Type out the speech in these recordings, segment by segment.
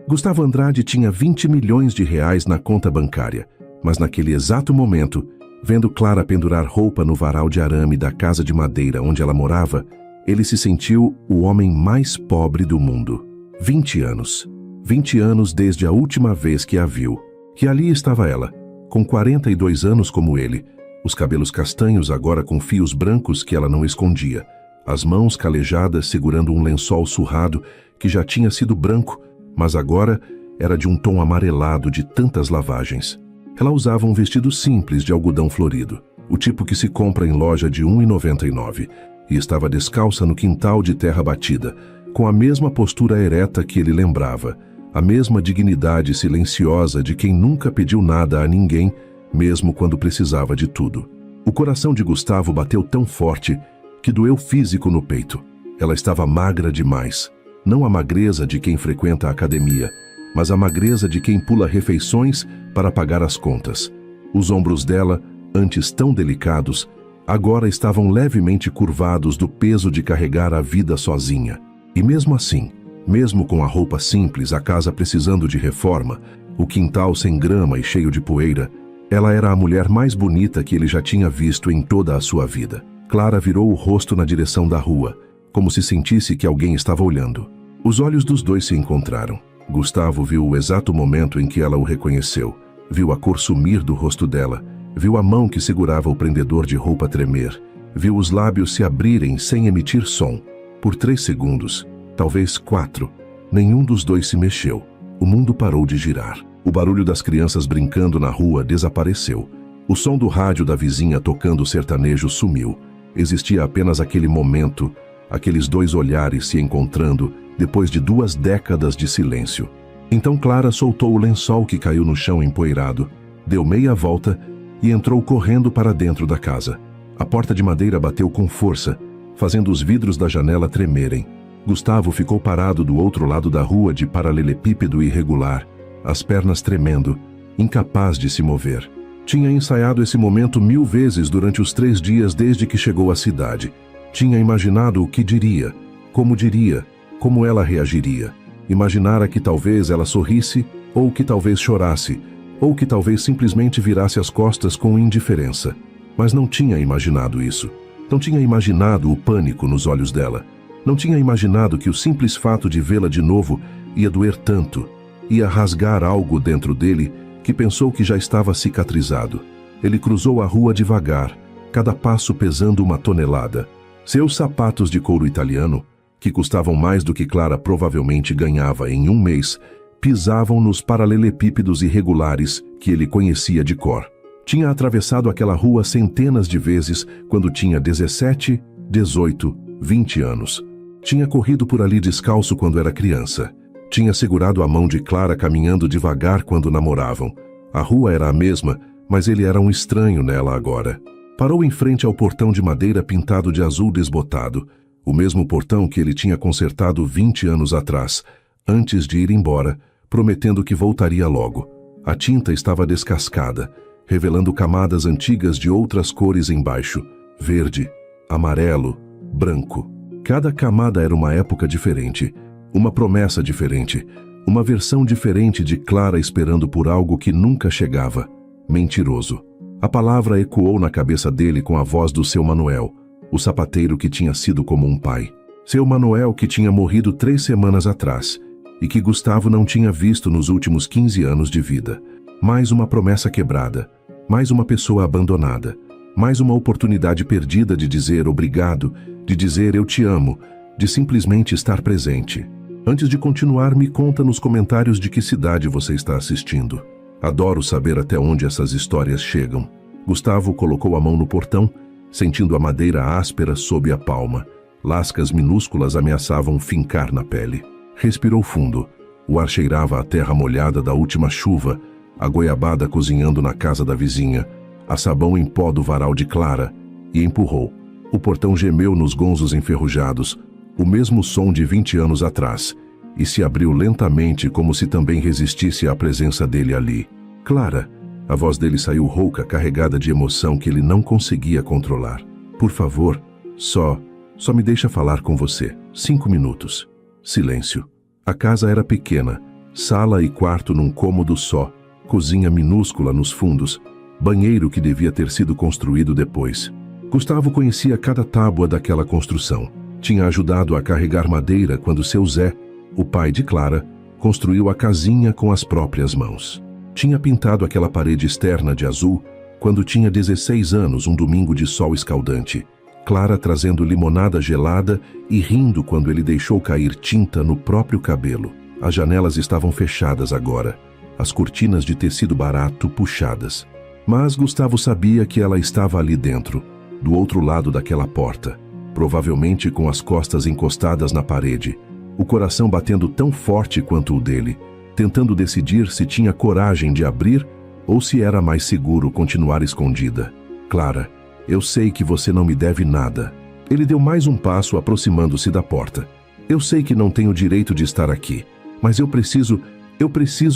Gustavo Andrade tinha 20 milhões de reais na conta bancária, mas naquele exato momento, vendo Clara pendurar roupa no varal de arame da casa de madeira onde ela morava, ele se sentiu o homem mais pobre do mundo. 20 anos. 20 anos desde a última vez que a viu. E ali estava ela, com 42 anos como ele, os cabelos castanhos agora com fios brancos que ela não escondia, as mãos calejadas segurando um lençol surrado que já tinha sido branco, mas agora era de um tom amarelado de tantas lavagens. Ela usava um vestido simples de algodão florido, o tipo que se compra em loja de R$ 1,99, e estava descalça no quintal de terra batida, com a mesma postura ereta que ele lembrava, a mesma dignidade silenciosa de quem nunca pediu nada a ninguém, mesmo quando precisava de tudo. O coração de Gustavo bateu tão forte que doeu físico no peito. Ela estava magra demais. Não a magreza de quem frequenta a academia, mas a magreza de quem pula refeições para pagar as contas. Os ombros dela, antes tão delicados, agora estavam levemente curvados do peso de carregar a vida sozinha. E mesmo assim, mesmo com a roupa simples, a casa precisando de reforma, o quintal sem grama e cheio de poeira, ela era a mulher mais bonita que ele já tinha visto em toda a sua vida. Clara virou o rosto na direção da rua, como se sentisse que alguém estava olhando. Os olhos dos dois se encontraram. Gustavo viu o exato momento em que ela o reconheceu. Viu a cor sumir do rosto dela. Viu a mão que segurava o prendedor de roupa tremer. Viu os lábios se abrirem sem emitir som. Por 3 segundos, talvez 4, nenhum dos dois se mexeu. O mundo parou de girar. O barulho das crianças brincando na rua desapareceu. O som do rádio da vizinha tocando sertanejo sumiu. Existia apenas aquele momento, aqueles dois olhares se encontrando depois de 2 décadas de silêncio. Então Clara soltou o lençol que caiu no chão empoeirado, deu meia volta e entrou correndo para dentro da casa. A porta de madeira bateu com força, fazendo os vidros da janela tremerem. Gustavo ficou parado do outro lado da rua de paralelepípedo irregular, as pernas tremendo, incapaz de se mover. Tinha ensaiado esse momento 1000 vezes durante os 3 dias desde que chegou à cidade. Tinha imaginado o que diria, como ela reagiria. Imaginara que talvez ela sorrisse, ou que talvez chorasse, ou que talvez simplesmente virasse as costas com indiferença. Mas não tinha imaginado isso. Não tinha imaginado o pânico nos olhos dela. Não tinha imaginado que o simples fato de vê-la de novo ia doer tanto, ia rasgar algo dentro dele que pensou que já estava cicatrizado. Ele cruzou a rua devagar, cada passo pesando 1 tonelada. Seus sapatos de couro italiano, que custavam mais do que Clara provavelmente ganhava em 1 mês, pisavam nos paralelepípedos irregulares que ele conhecia de cor. Tinha atravessado aquela rua centenas de vezes quando tinha 17, 18, 20 anos. Tinha corrido por ali descalço quando era criança. Tinha segurado a mão de Clara caminhando devagar quando namoravam. A rua era a mesma, mas ele era um estranho nela agora. Parou em frente ao portão de madeira pintado de azul desbotado, o mesmo portão que ele tinha consertado 20 anos atrás, antes de ir embora, prometendo que voltaria logo. A tinta estava descascada, revelando camadas antigas de outras cores embaixo: verde, amarelo, branco. Cada camada era uma época diferente, uma promessa diferente, uma versão diferente de Clara esperando por algo que nunca chegava. Mentiroso. A palavra ecoou na cabeça dele com a voz do seu Manuel, o sapateiro que tinha sido como um pai. Seu Manuel que tinha morrido 3 semanas atrás e que Gustavo não tinha visto nos últimos 15 anos de vida. Mais uma promessa quebrada, mais uma pessoa abandonada, mais uma oportunidade perdida de dizer obrigado, de dizer eu te amo, de simplesmente estar presente. Antes de continuar, me conta nos comentários de que cidade você está assistindo. Adoro saber até onde essas histórias chegam. Gustavo colocou a mão no portão, sentindo a madeira áspera sob a palma. Lascas minúsculas ameaçavam fincar na pele. Respirou fundo. O ar cheirava a terra molhada da última chuva, a goiabada cozinhando na casa da vizinha, a sabão em pó do varal de Clara, e empurrou. O portão gemeu nos gonzos enferrujados, o mesmo som de 20 anos atrás, e se abriu lentamente como se também resistisse à presença dele ali. Clara! A voz dele saiu rouca, carregada de emoção que ele não conseguia controlar. Por favor, só me deixa falar com você. 5 minutos. Silêncio. A casa era pequena, Sala e quarto num cômodo só, cozinha minúscula nos fundos, banheiro que devia ter sido construído depois. Gustavo conhecia cada tábua daquela construção. Tinha ajudado a carregar madeira quando seu Zé, o pai de Clara, construiu a casinha com as próprias mãos. Tinha pintado aquela parede externa de azul quando tinha 16 anos, um domingo de sol escaldante. Clara trazendo limonada gelada e rindo quando ele deixou cair tinta no próprio cabelo. As janelas estavam fechadas agora, as cortinas de tecido barato puxadas. Mas Gustavo sabia que ela estava ali dentro, do outro lado daquela porta, provavelmente com as costas encostadas na parede, o coração batendo tão forte quanto o dele, tentando decidir se tinha coragem de abrir ou se era mais seguro continuar escondida. Clara, eu sei que você não me deve nada. Ele deu mais um passo aproximando-se da porta. Eu sei que não tenho direito de estar aqui, mas eu preciso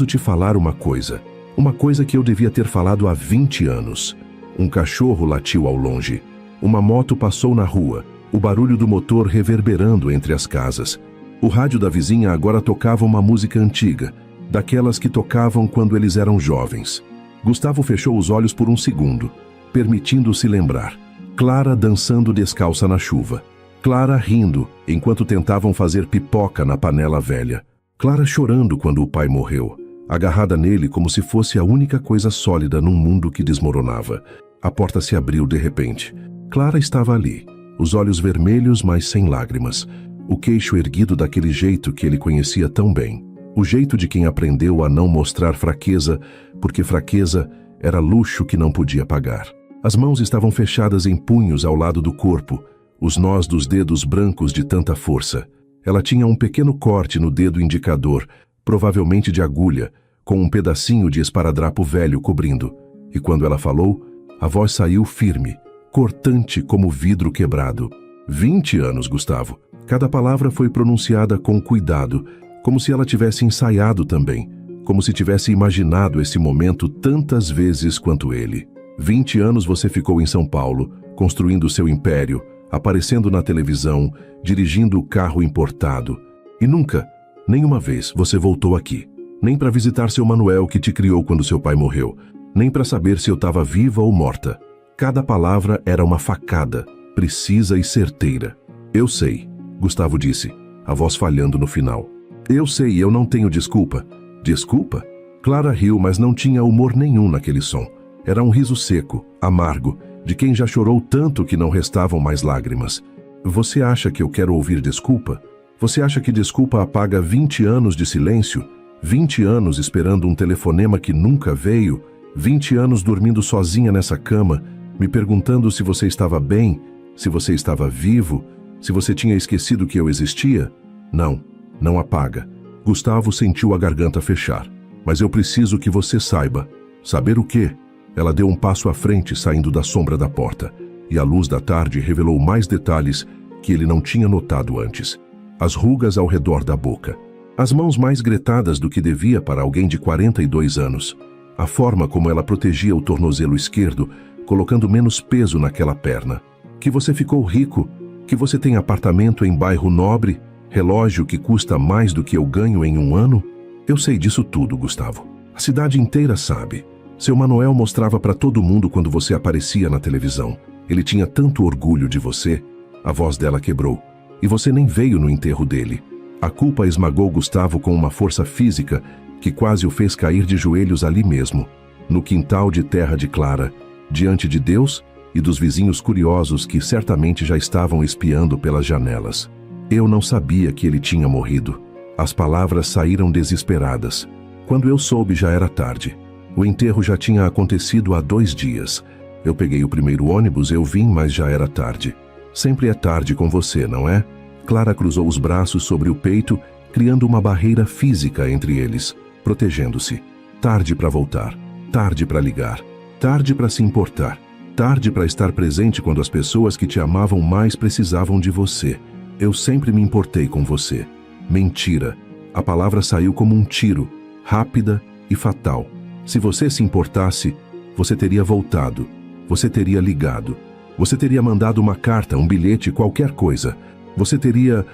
te falar uma coisa que eu devia ter falado há 20 anos. Um cachorro latiu ao longe. Uma moto passou na rua, o barulho do motor reverberando entre as casas. O rádio da vizinha agora tocava uma música antiga, daquelas que tocavam quando eles eram jovens. Gustavo fechou os olhos por um segundo, permitindo-se lembrar. Clara dançando descalça na chuva. Clara rindo, enquanto tentavam fazer pipoca na panela velha. Clara chorando quando o pai morreu, agarrada nele como se fosse a única coisa sólida num mundo que desmoronava. A porta se abriu de repente. Clara estava ali, os olhos vermelhos, mas sem lágrimas. O queixo erguido daquele jeito que ele conhecia tão bem. O jeito de quem aprendeu a não mostrar fraqueza, porque fraqueza era luxo que não podia pagar. As mãos estavam fechadas em punhos ao lado do corpo, os nós dos dedos brancos de tanta força. Ela tinha um pequeno corte no dedo indicador, provavelmente de agulha, com um pedacinho de esparadrapo velho cobrindo. E quando ela falou, a voz saiu firme, cortante como vidro quebrado. 20 anos, Gustavo. Cada palavra foi pronunciada com cuidado, como se ela tivesse ensaiado também, como se tivesse imaginado esse momento tantas vezes quanto ele. 20 anos você ficou em São Paulo, construindo seu império, aparecendo na televisão, dirigindo o carro importado. E nunca, nenhuma vez, você voltou aqui. Nem para visitar seu Manuel que te criou quando seu pai morreu, nem para saber se eu estava viva ou morta. Cada palavra era uma facada, precisa e certeira. Eu sei, Gustavo disse, a voz falhando no final. Eu sei, eu não tenho desculpa. Desculpa? Clara riu, mas não tinha humor nenhum naquele som. Era um riso seco, amargo, de quem já chorou tanto que não restavam mais lágrimas. Você acha que eu quero ouvir desculpa? Você acha que desculpa apaga 20 anos de silêncio? 20 anos esperando um telefonema que nunca veio? 20 anos dormindo sozinha nessa cama, me perguntando se você estava bem, se você estava vivo, se você tinha esquecido que eu existia? Não, não apaga. Gustavo sentiu a garganta fechar. Mas eu preciso que você saiba. Saber o quê? Ela deu um passo à frente, saindo da sombra da porta, e a luz da tarde revelou mais detalhes que ele não tinha notado antes. As rugas ao redor da boca. As mãos mais gretadas do que devia para alguém de 42 anos. A forma como ela protegia o tornozelo esquerdo, colocando menos peso naquela perna. Que você ficou rico, que você tem apartamento em bairro nobre, relógio que custa mais do que eu ganho em um ano. Eu sei disso tudo, Gustavo. A cidade inteira sabe. Seu Manuel mostrava para todo mundo quando você aparecia na televisão. Ele tinha tanto orgulho de você. A voz dela quebrou. E você nem veio no enterro dele. A culpa esmagou Gustavo com uma força física que quase o fez cair de joelhos ali mesmo, no quintal de terra de Clara, diante de Deus e dos vizinhos curiosos que certamente já estavam espiando pelas janelas. Eu não sabia que ele tinha morrido. As palavras saíram desesperadas. Quando eu soube, já era tarde. O enterro já tinha acontecido há 2 dias. Eu peguei o primeiro ônibus, eu vim, mas já era tarde. Sempre é tarde com você, não é? Clara cruzou os braços sobre o peito, criando uma barreira física entre eles, protegendo-se. Tarde para voltar, tarde para ligar, tarde para se importar, tarde para estar presente quando as pessoas que te amavam mais precisavam de você. Eu sempre me importei com você. Mentira. A palavra saiu como um tiro, rápida e fatal. Se você se importasse, você teria voltado, você teria ligado, você teria mandado uma carta, um bilhete, qualquer coisa. Você teria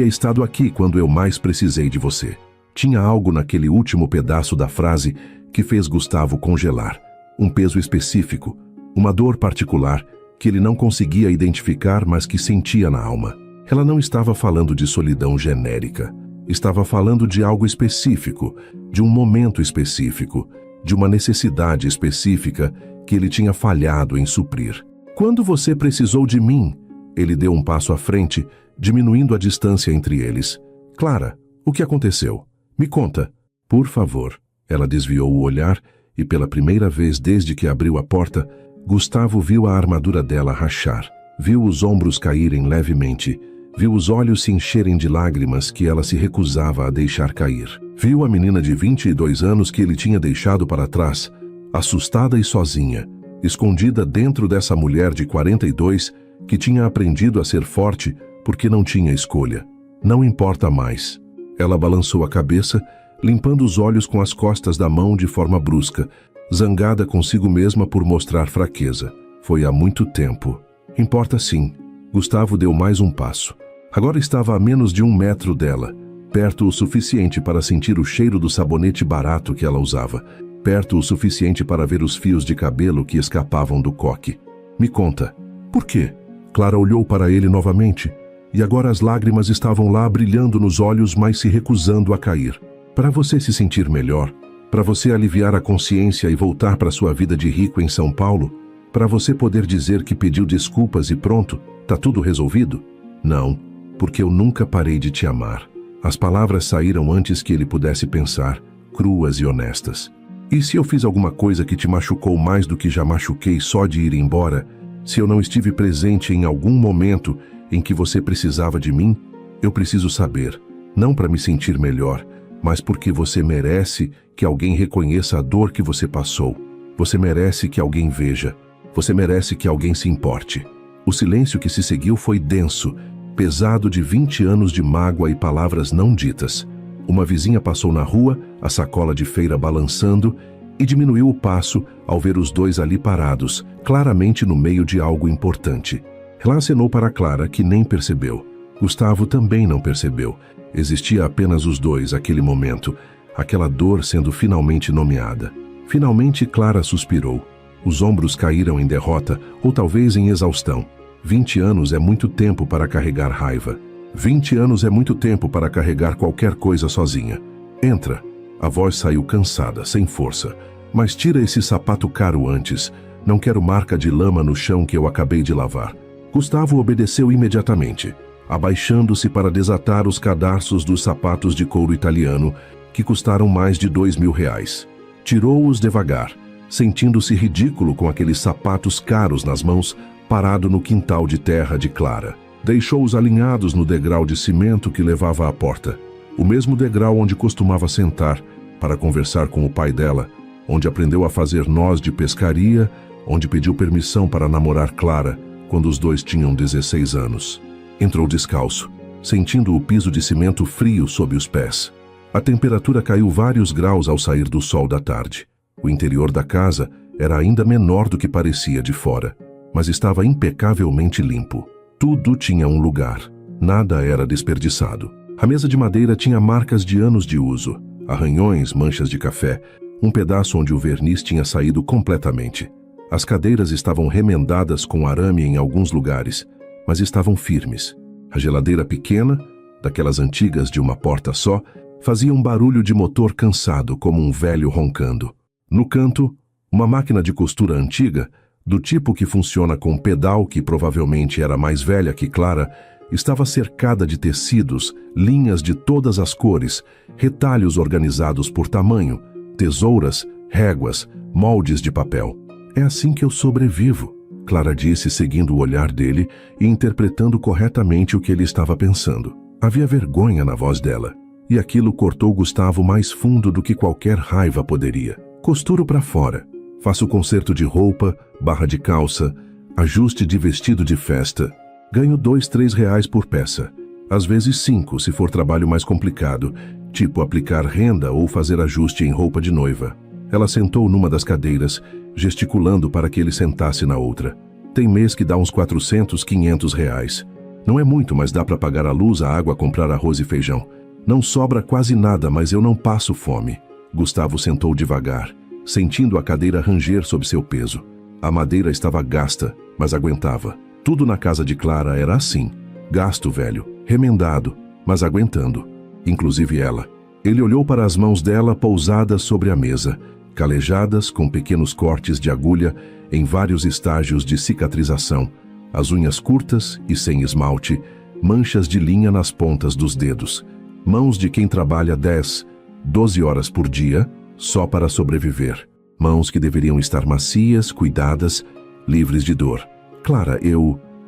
estado aqui quando eu mais precisei de você. Tinha algo naquele último pedaço da frase que fez Gustavo congelar. Um peso específico, uma dor particular que ele não conseguia identificar, mas que sentia na alma. Ela não estava falando de solidão genérica. Estava falando de algo específico, de um momento específico, de uma necessidade específica que ele tinha falhado em suprir. Quando você precisou de mim, ele deu um passo à frente, diminuindo a distância entre eles. Clara, o que aconteceu? Me conta. Por favor. Ela desviou o olhar e pela primeira vez desde que abriu a porta, Gustavo viu a armadura dela rachar. Viu os ombros caírem levemente. Viu os olhos se encherem de lágrimas que ela se recusava a deixar cair. Viu a menina de 22 anos que ele tinha deixado para trás, assustada e sozinha, escondida dentro dessa mulher de 42 que tinha aprendido a ser forte porque não tinha escolha. Não importa mais. Ela balançou a cabeça, limpando os olhos com as costas da mão de forma brusca, zangada consigo mesma por mostrar fraqueza. Foi há muito tempo. Importa sim. Gustavo deu mais um passo. Agora estava a menos de 1 metro dela, perto o suficiente para sentir o cheiro do sabonete barato que ela usava, perto o suficiente para ver os fios de cabelo que escapavam do coque. Me conta, por quê? Clara olhou para ele novamente, e agora as lágrimas estavam lá brilhando nos olhos, mas se recusando a cair. Para você se sentir melhor, para você aliviar a consciência e voltar para sua vida de rico em São Paulo, para você poder dizer que pediu desculpas e pronto, tá tudo resolvido? Não, porque eu nunca parei de te amar. As palavras saíram antes que ele pudesse pensar, cruas e honestas. E se eu fiz alguma coisa que te machucou mais do que já machuquei só de ir embora, se eu não estive presente em algum momento em que você precisava de mim, eu preciso saber, não para me sentir melhor, mas porque você merece que alguém reconheça a dor que você passou. Você merece que alguém veja. Você merece que alguém se importe. O silêncio que se seguiu foi denso, pesado de 20 anos de mágoa e palavras não ditas. Uma vizinha passou na rua, a sacola de feira balançando, e diminuiu o passo ao ver os dois ali parados, claramente no meio de algo importante. Ela acenou para Clara, que nem percebeu. Gustavo também não percebeu. Existia apenas os dois, aquele momento, aquela dor sendo finalmente nomeada. Finalmente Clara suspirou. Os ombros caíram em derrota, ou talvez em exaustão. 20 anos é muito tempo para carregar raiva. 20 anos é muito tempo para carregar qualquer coisa sozinha. Entra. A voz saiu cansada, sem força. Mas tira esse sapato caro antes. Não quero marca de lama no chão que eu acabei de lavar. Gustavo obedeceu imediatamente, abaixando-se para desatar os cadarços dos sapatos de couro italiano, que custaram mais de R$2.000. Tirou-os devagar, sentindo-se ridículo com aqueles sapatos caros nas mãos, parado no quintal de terra de Clara. Deixou-os alinhados no degrau de cimento que levava à porta. O mesmo degrau onde costumava sentar para conversar com o pai dela, onde aprendeu a fazer nós de pescaria, onde pediu permissão para namorar Clara, quando os dois tinham 16 anos. Entrou descalço, sentindo o piso de cimento frio sob os pés. A temperatura caiu vários graus ao sair do sol da tarde. O interior da casa era ainda menor do que parecia de fora, mas estava impecavelmente limpo. Tudo tinha um lugar. Nada era desperdiçado. A mesa de madeira tinha marcas de anos de uso, arranhões, manchas de café, um pedaço onde o verniz tinha saído completamente. As cadeiras estavam remendadas com arame em alguns lugares, mas estavam firmes. A geladeira pequena, daquelas antigas de uma porta só, fazia um barulho de motor cansado, como um velho roncando. No canto, uma máquina de costura antiga, do tipo que funciona com pedal, que provavelmente era mais velha que Clara, estava cercada de tecidos, linhas de todas as cores, retalhos organizados por tamanho, tesouras, réguas, moldes de papel. É assim que eu sobrevivo, Clara disse, seguindo o olhar dele e interpretando corretamente o que ele estava pensando. Havia vergonha na voz dela, e aquilo cortou Gustavo mais fundo do que qualquer raiva poderia. Costuro para fora. Faço conserto de roupa, barra de calça, ajuste de vestido de festa. Ganho R$2-3 por peça. Às vezes 5, se for trabalho mais complicado, tipo aplicar renda ou fazer ajuste em roupa de noiva. Ela sentou numa das cadeiras, gesticulando para que ele sentasse na outra. Tem mês que dá uns R$400, R$500. Não é muito, mas dá para pagar a luz, a água, comprar arroz e feijão. Não sobra quase nada, mas eu não passo fome. Gustavo sentou devagar, sentindo a cadeira ranger sob seu peso. A madeira estava gasta, mas aguentava. Tudo na casa de Clara era assim. Gasto, velho, remendado, mas aguentando. Inclusive ela. Ele olhou para as mãos dela pousadas sobre a mesa, calejadas com pequenos cortes de agulha em vários estágios de cicatrização, as unhas curtas e sem esmalte, manchas de linha nas pontas dos dedos. Mãos de quem trabalha 10, 12 horas por dia só para sobreviver. Mãos que deveriam estar macias, cuidadas, livres de dor. Clara,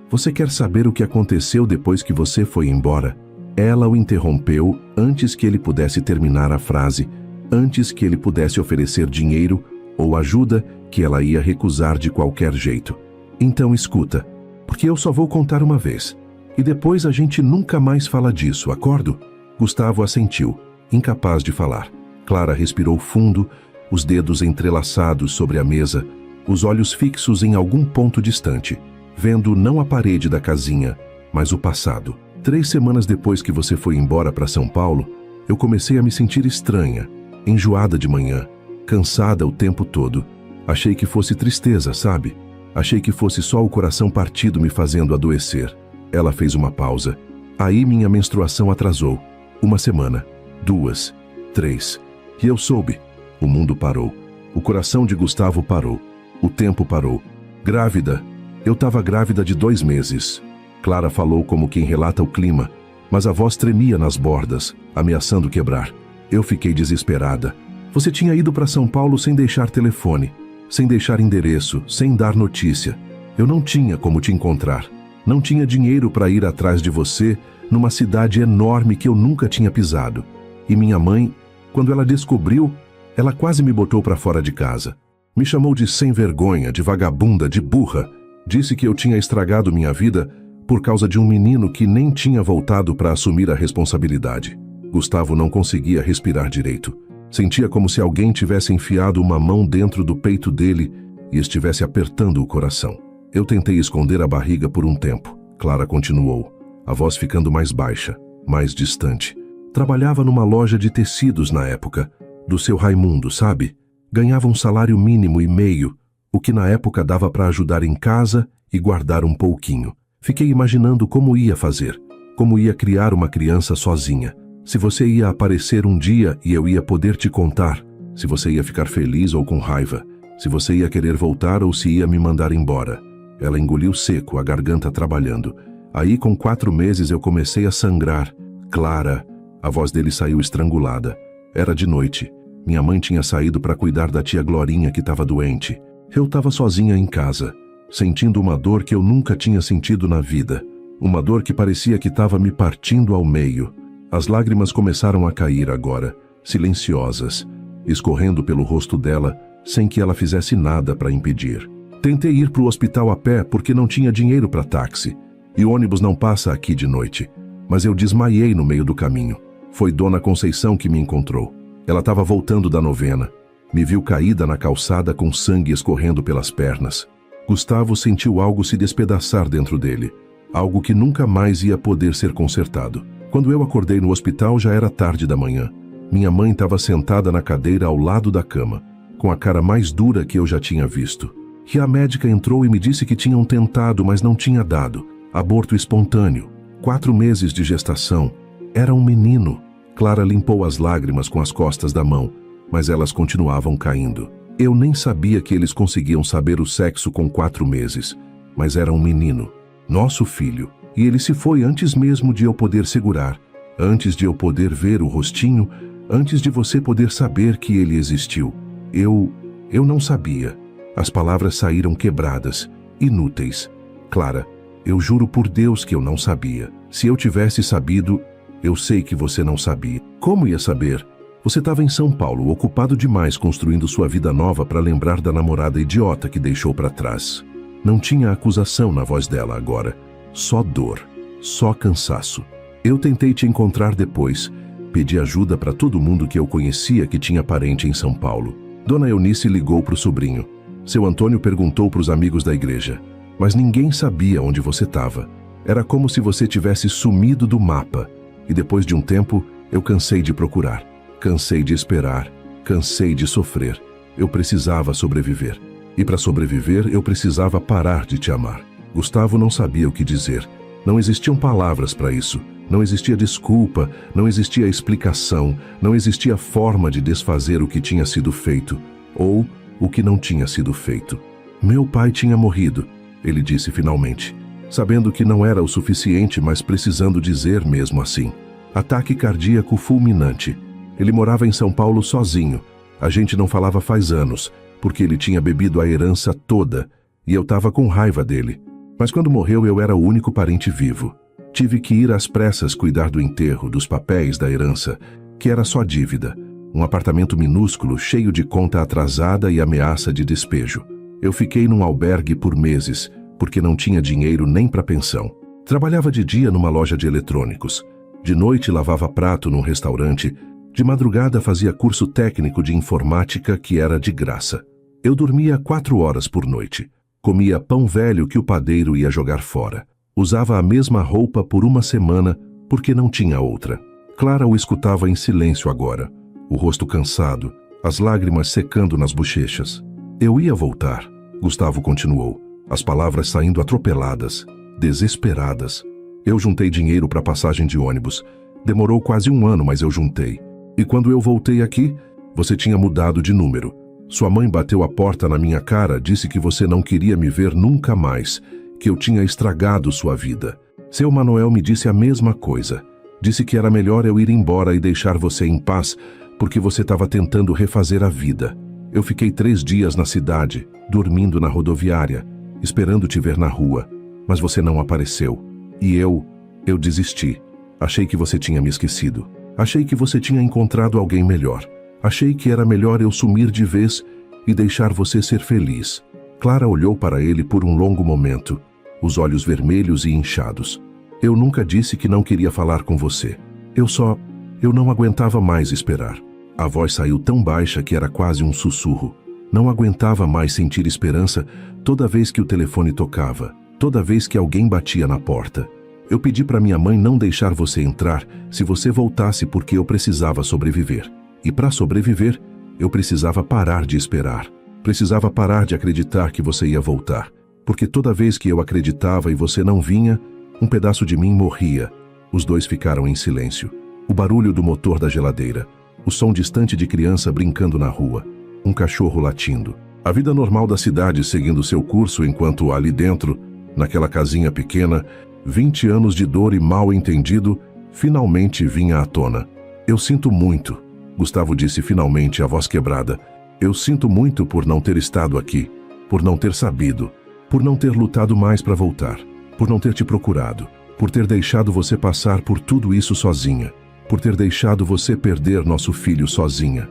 Você quer saber o que aconteceu depois que você foi embora? Ela o interrompeu antes que ele pudesse terminar a frase, antes que ele pudesse oferecer dinheiro ou ajuda que ela ia recusar de qualquer jeito. Então escuta, porque eu só vou contar uma vez. E depois a gente nunca mais fala disso, acordo? Gustavo assentiu, incapaz de falar. Clara respirou fundo, os dedos entrelaçados sobre a mesa, os olhos fixos em algum ponto distante, vendo não a parede da casinha, mas o passado. 3 semanas depois que você foi embora para São Paulo, eu comecei a me sentir estranha, enjoada de manhã, cansada o tempo todo. Achei que fosse tristeza, sabe? Achei que fosse só o coração partido me fazendo adoecer. Ela fez uma pausa. Aí minha menstruação atrasou. 1 semana, 2, 3. E eu soube. O mundo parou. O coração de Gustavo parou. O tempo parou. Grávida. Eu estava grávida de 2 meses. Clara falou como quem relata o clima, mas a voz tremia nas bordas, ameaçando quebrar. Eu fiquei desesperada. Você tinha ido para São Paulo sem deixar telefone, sem deixar endereço, sem dar notícia. Eu não tinha como te encontrar. Não tinha dinheiro para ir atrás de você numa cidade enorme que eu nunca tinha pisado. E minha mãe, quando ela descobriu, ela quase me botou para fora de casa. Me chamou de sem vergonha, de vagabunda, de burra. Disse que eu tinha estragado minha vida por causa de um menino que nem tinha voltado para assumir a responsabilidade. Gustavo não conseguia respirar direito. Sentia como se alguém tivesse enfiado uma mão dentro do peito dele e estivesse apertando o coração. Eu tentei esconder a barriga por um tempo. Clara continuou, a voz ficando mais baixa, mais distante. Trabalhava numa loja de tecidos na época, do seu Raimundo, sabe? Ganhava um salário mínimo e meio, o que na época dava para ajudar em casa e guardar um pouquinho. Fiquei imaginando como ia fazer, como ia criar uma criança sozinha. Se você ia aparecer um dia e eu ia poder te contar, se você ia ficar feliz ou com raiva, se você ia querer voltar ou se ia me mandar embora. Ela engoliu seco, a garganta trabalhando. Aí, com 4 meses, eu comecei a sangrar. Clara, a voz dele saiu estrangulada. Era de noite. Minha mãe tinha saído para cuidar da tia Glorinha que estava doente. Eu estava sozinha em casa, sentindo uma dor que eu nunca tinha sentido na vida. Uma dor que parecia que estava me partindo ao meio. As lágrimas começaram a cair agora, silenciosas, escorrendo pelo rosto dela, sem que ela fizesse nada para impedir. Tentei ir para o hospital a pé porque não tinha dinheiro para táxi, e o ônibus não passa aqui de noite. Mas eu desmaiei no meio do caminho. Foi Dona Conceição que me encontrou. Ela estava voltando da novena. Me viu caída na calçada com sangue escorrendo pelas pernas. Gustavo sentiu algo se despedaçar dentro dele. Algo que nunca mais ia poder ser consertado. Quando eu acordei no hospital já era tarde da manhã. Minha mãe estava sentada na cadeira ao lado da cama, com a cara mais dura que eu já tinha visto. E a médica entrou e me disse que tinham tentado, mas não tinha dado. Aborto espontâneo. 4 meses de gestação. Era um menino. Clara limpou as lágrimas com as costas da mão, mas elas continuavam caindo. Eu nem sabia que eles conseguiam saber o sexo com 4 meses, mas era um menino. Nosso filho. E ele se foi antes mesmo de eu poder segurar, antes de eu poder ver o rostinho, antes de você poder saber que ele existiu. Eu não sabia. As palavras saíram quebradas, inúteis. Clara, eu juro por Deus que eu não sabia. Se eu tivesse sabido, eu sei que você não sabia. Como ia saber? Você estava em São Paulo, ocupado demais construindo sua vida nova para lembrar da namorada idiota que deixou para trás. Não tinha acusação na voz dela agora. Só dor, só cansaço. Eu tentei te encontrar depois. Pedi ajuda para todo mundo que eu conhecia que tinha parente em São Paulo. Dona Eunice ligou para o sobrinho. Seu Antônio perguntou para os amigos da igreja. Mas ninguém sabia onde você estava. Era como se você tivesse sumido do mapa. E depois de um tempo, Eu cansei de procurar, cansei de esperar, cansei de sofrer. Eu precisava sobreviver. E para sobreviver, eu precisava parar de te amar. Gustavo não sabia o que dizer. Não existiam palavras para isso. Não existia desculpa, não existia explicação, não existia forma de desfazer o que tinha sido feito, ou o que não tinha sido feito. Meu pai tinha morrido, ele disse finalmente, sabendo que não era o suficiente, mas precisando dizer mesmo assim. Ataque cardíaco fulminante. Ele morava em São Paulo sozinho. A gente não falava faz anos, porque ele tinha bebido a herança toda, e eu estava com raiva dele. Mas quando morreu, eu era o único parente vivo. Tive que ir às pressas cuidar do enterro, dos papéis da herança, que era só dívida. Um apartamento minúsculo, cheio de conta atrasada e ameaça de despejo. Eu fiquei num albergue por meses, porque não tinha dinheiro nem para pensão. Trabalhava de dia numa loja de eletrônicos. De noite lavava prato num restaurante. De madrugada fazia curso técnico de informática que era de graça. Eu dormia 4 horas por noite. Comia pão velho que o padeiro ia jogar fora. Usava a mesma roupa por 1 semana porque não tinha outra. Clara o escutava em silêncio agora, o rosto cansado, as lágrimas secando nas bochechas. Eu ia voltar, Gustavo continuou, as palavras saindo atropeladas, desesperadas. Eu juntei dinheiro para passagem de ônibus. Demorou quase 1 ano, mas eu juntei. E quando eu voltei aqui, você tinha mudado de número. Sua mãe bateu a porta na minha cara, disse que você não queria me ver nunca mais, que eu tinha estragado sua vida. Seu Manuel me disse a mesma coisa. Disse que era melhor eu ir embora e deixar você em paz, porque você estava tentando refazer a vida. Eu fiquei 3 dias na cidade, dormindo na rodoviária, esperando te ver na rua, mas você não apareceu. E eu desisti. Achei que você tinha me esquecido. Achei que você tinha encontrado alguém melhor. Achei que era melhor eu sumir de vez e deixar você ser feliz. Clara olhou para ele por um longo momento, os olhos vermelhos e inchados. Eu nunca disse que não queria falar com você. Eu não aguentava mais esperar. A voz saiu tão baixa que era quase um sussurro. Não aguentava mais sentir esperança toda vez que o telefone tocava, toda vez que alguém batia na porta. Eu pedi para minha mãe não deixar você entrar se você voltasse porque eu precisava sobreviver. E para sobreviver, eu precisava parar de esperar. Precisava parar de acreditar que você ia voltar. Porque toda vez que eu acreditava e você não vinha, um pedaço de mim morria. Os dois ficaram em silêncio. O barulho do motor da geladeira. O som distante de criança brincando na rua. Um cachorro latindo. A vida normal da cidade seguindo seu curso enquanto ali dentro, naquela casinha pequena, 20 anos de dor e mal entendido, finalmente vinha à tona. Eu sinto muito, Gustavo disse finalmente, a voz quebrada. Eu sinto muito por não ter estado aqui, por não ter sabido, por não ter lutado mais para voltar, por não ter te procurado, por ter deixado você passar por tudo isso sozinha, por ter deixado você perder nosso filho sozinha.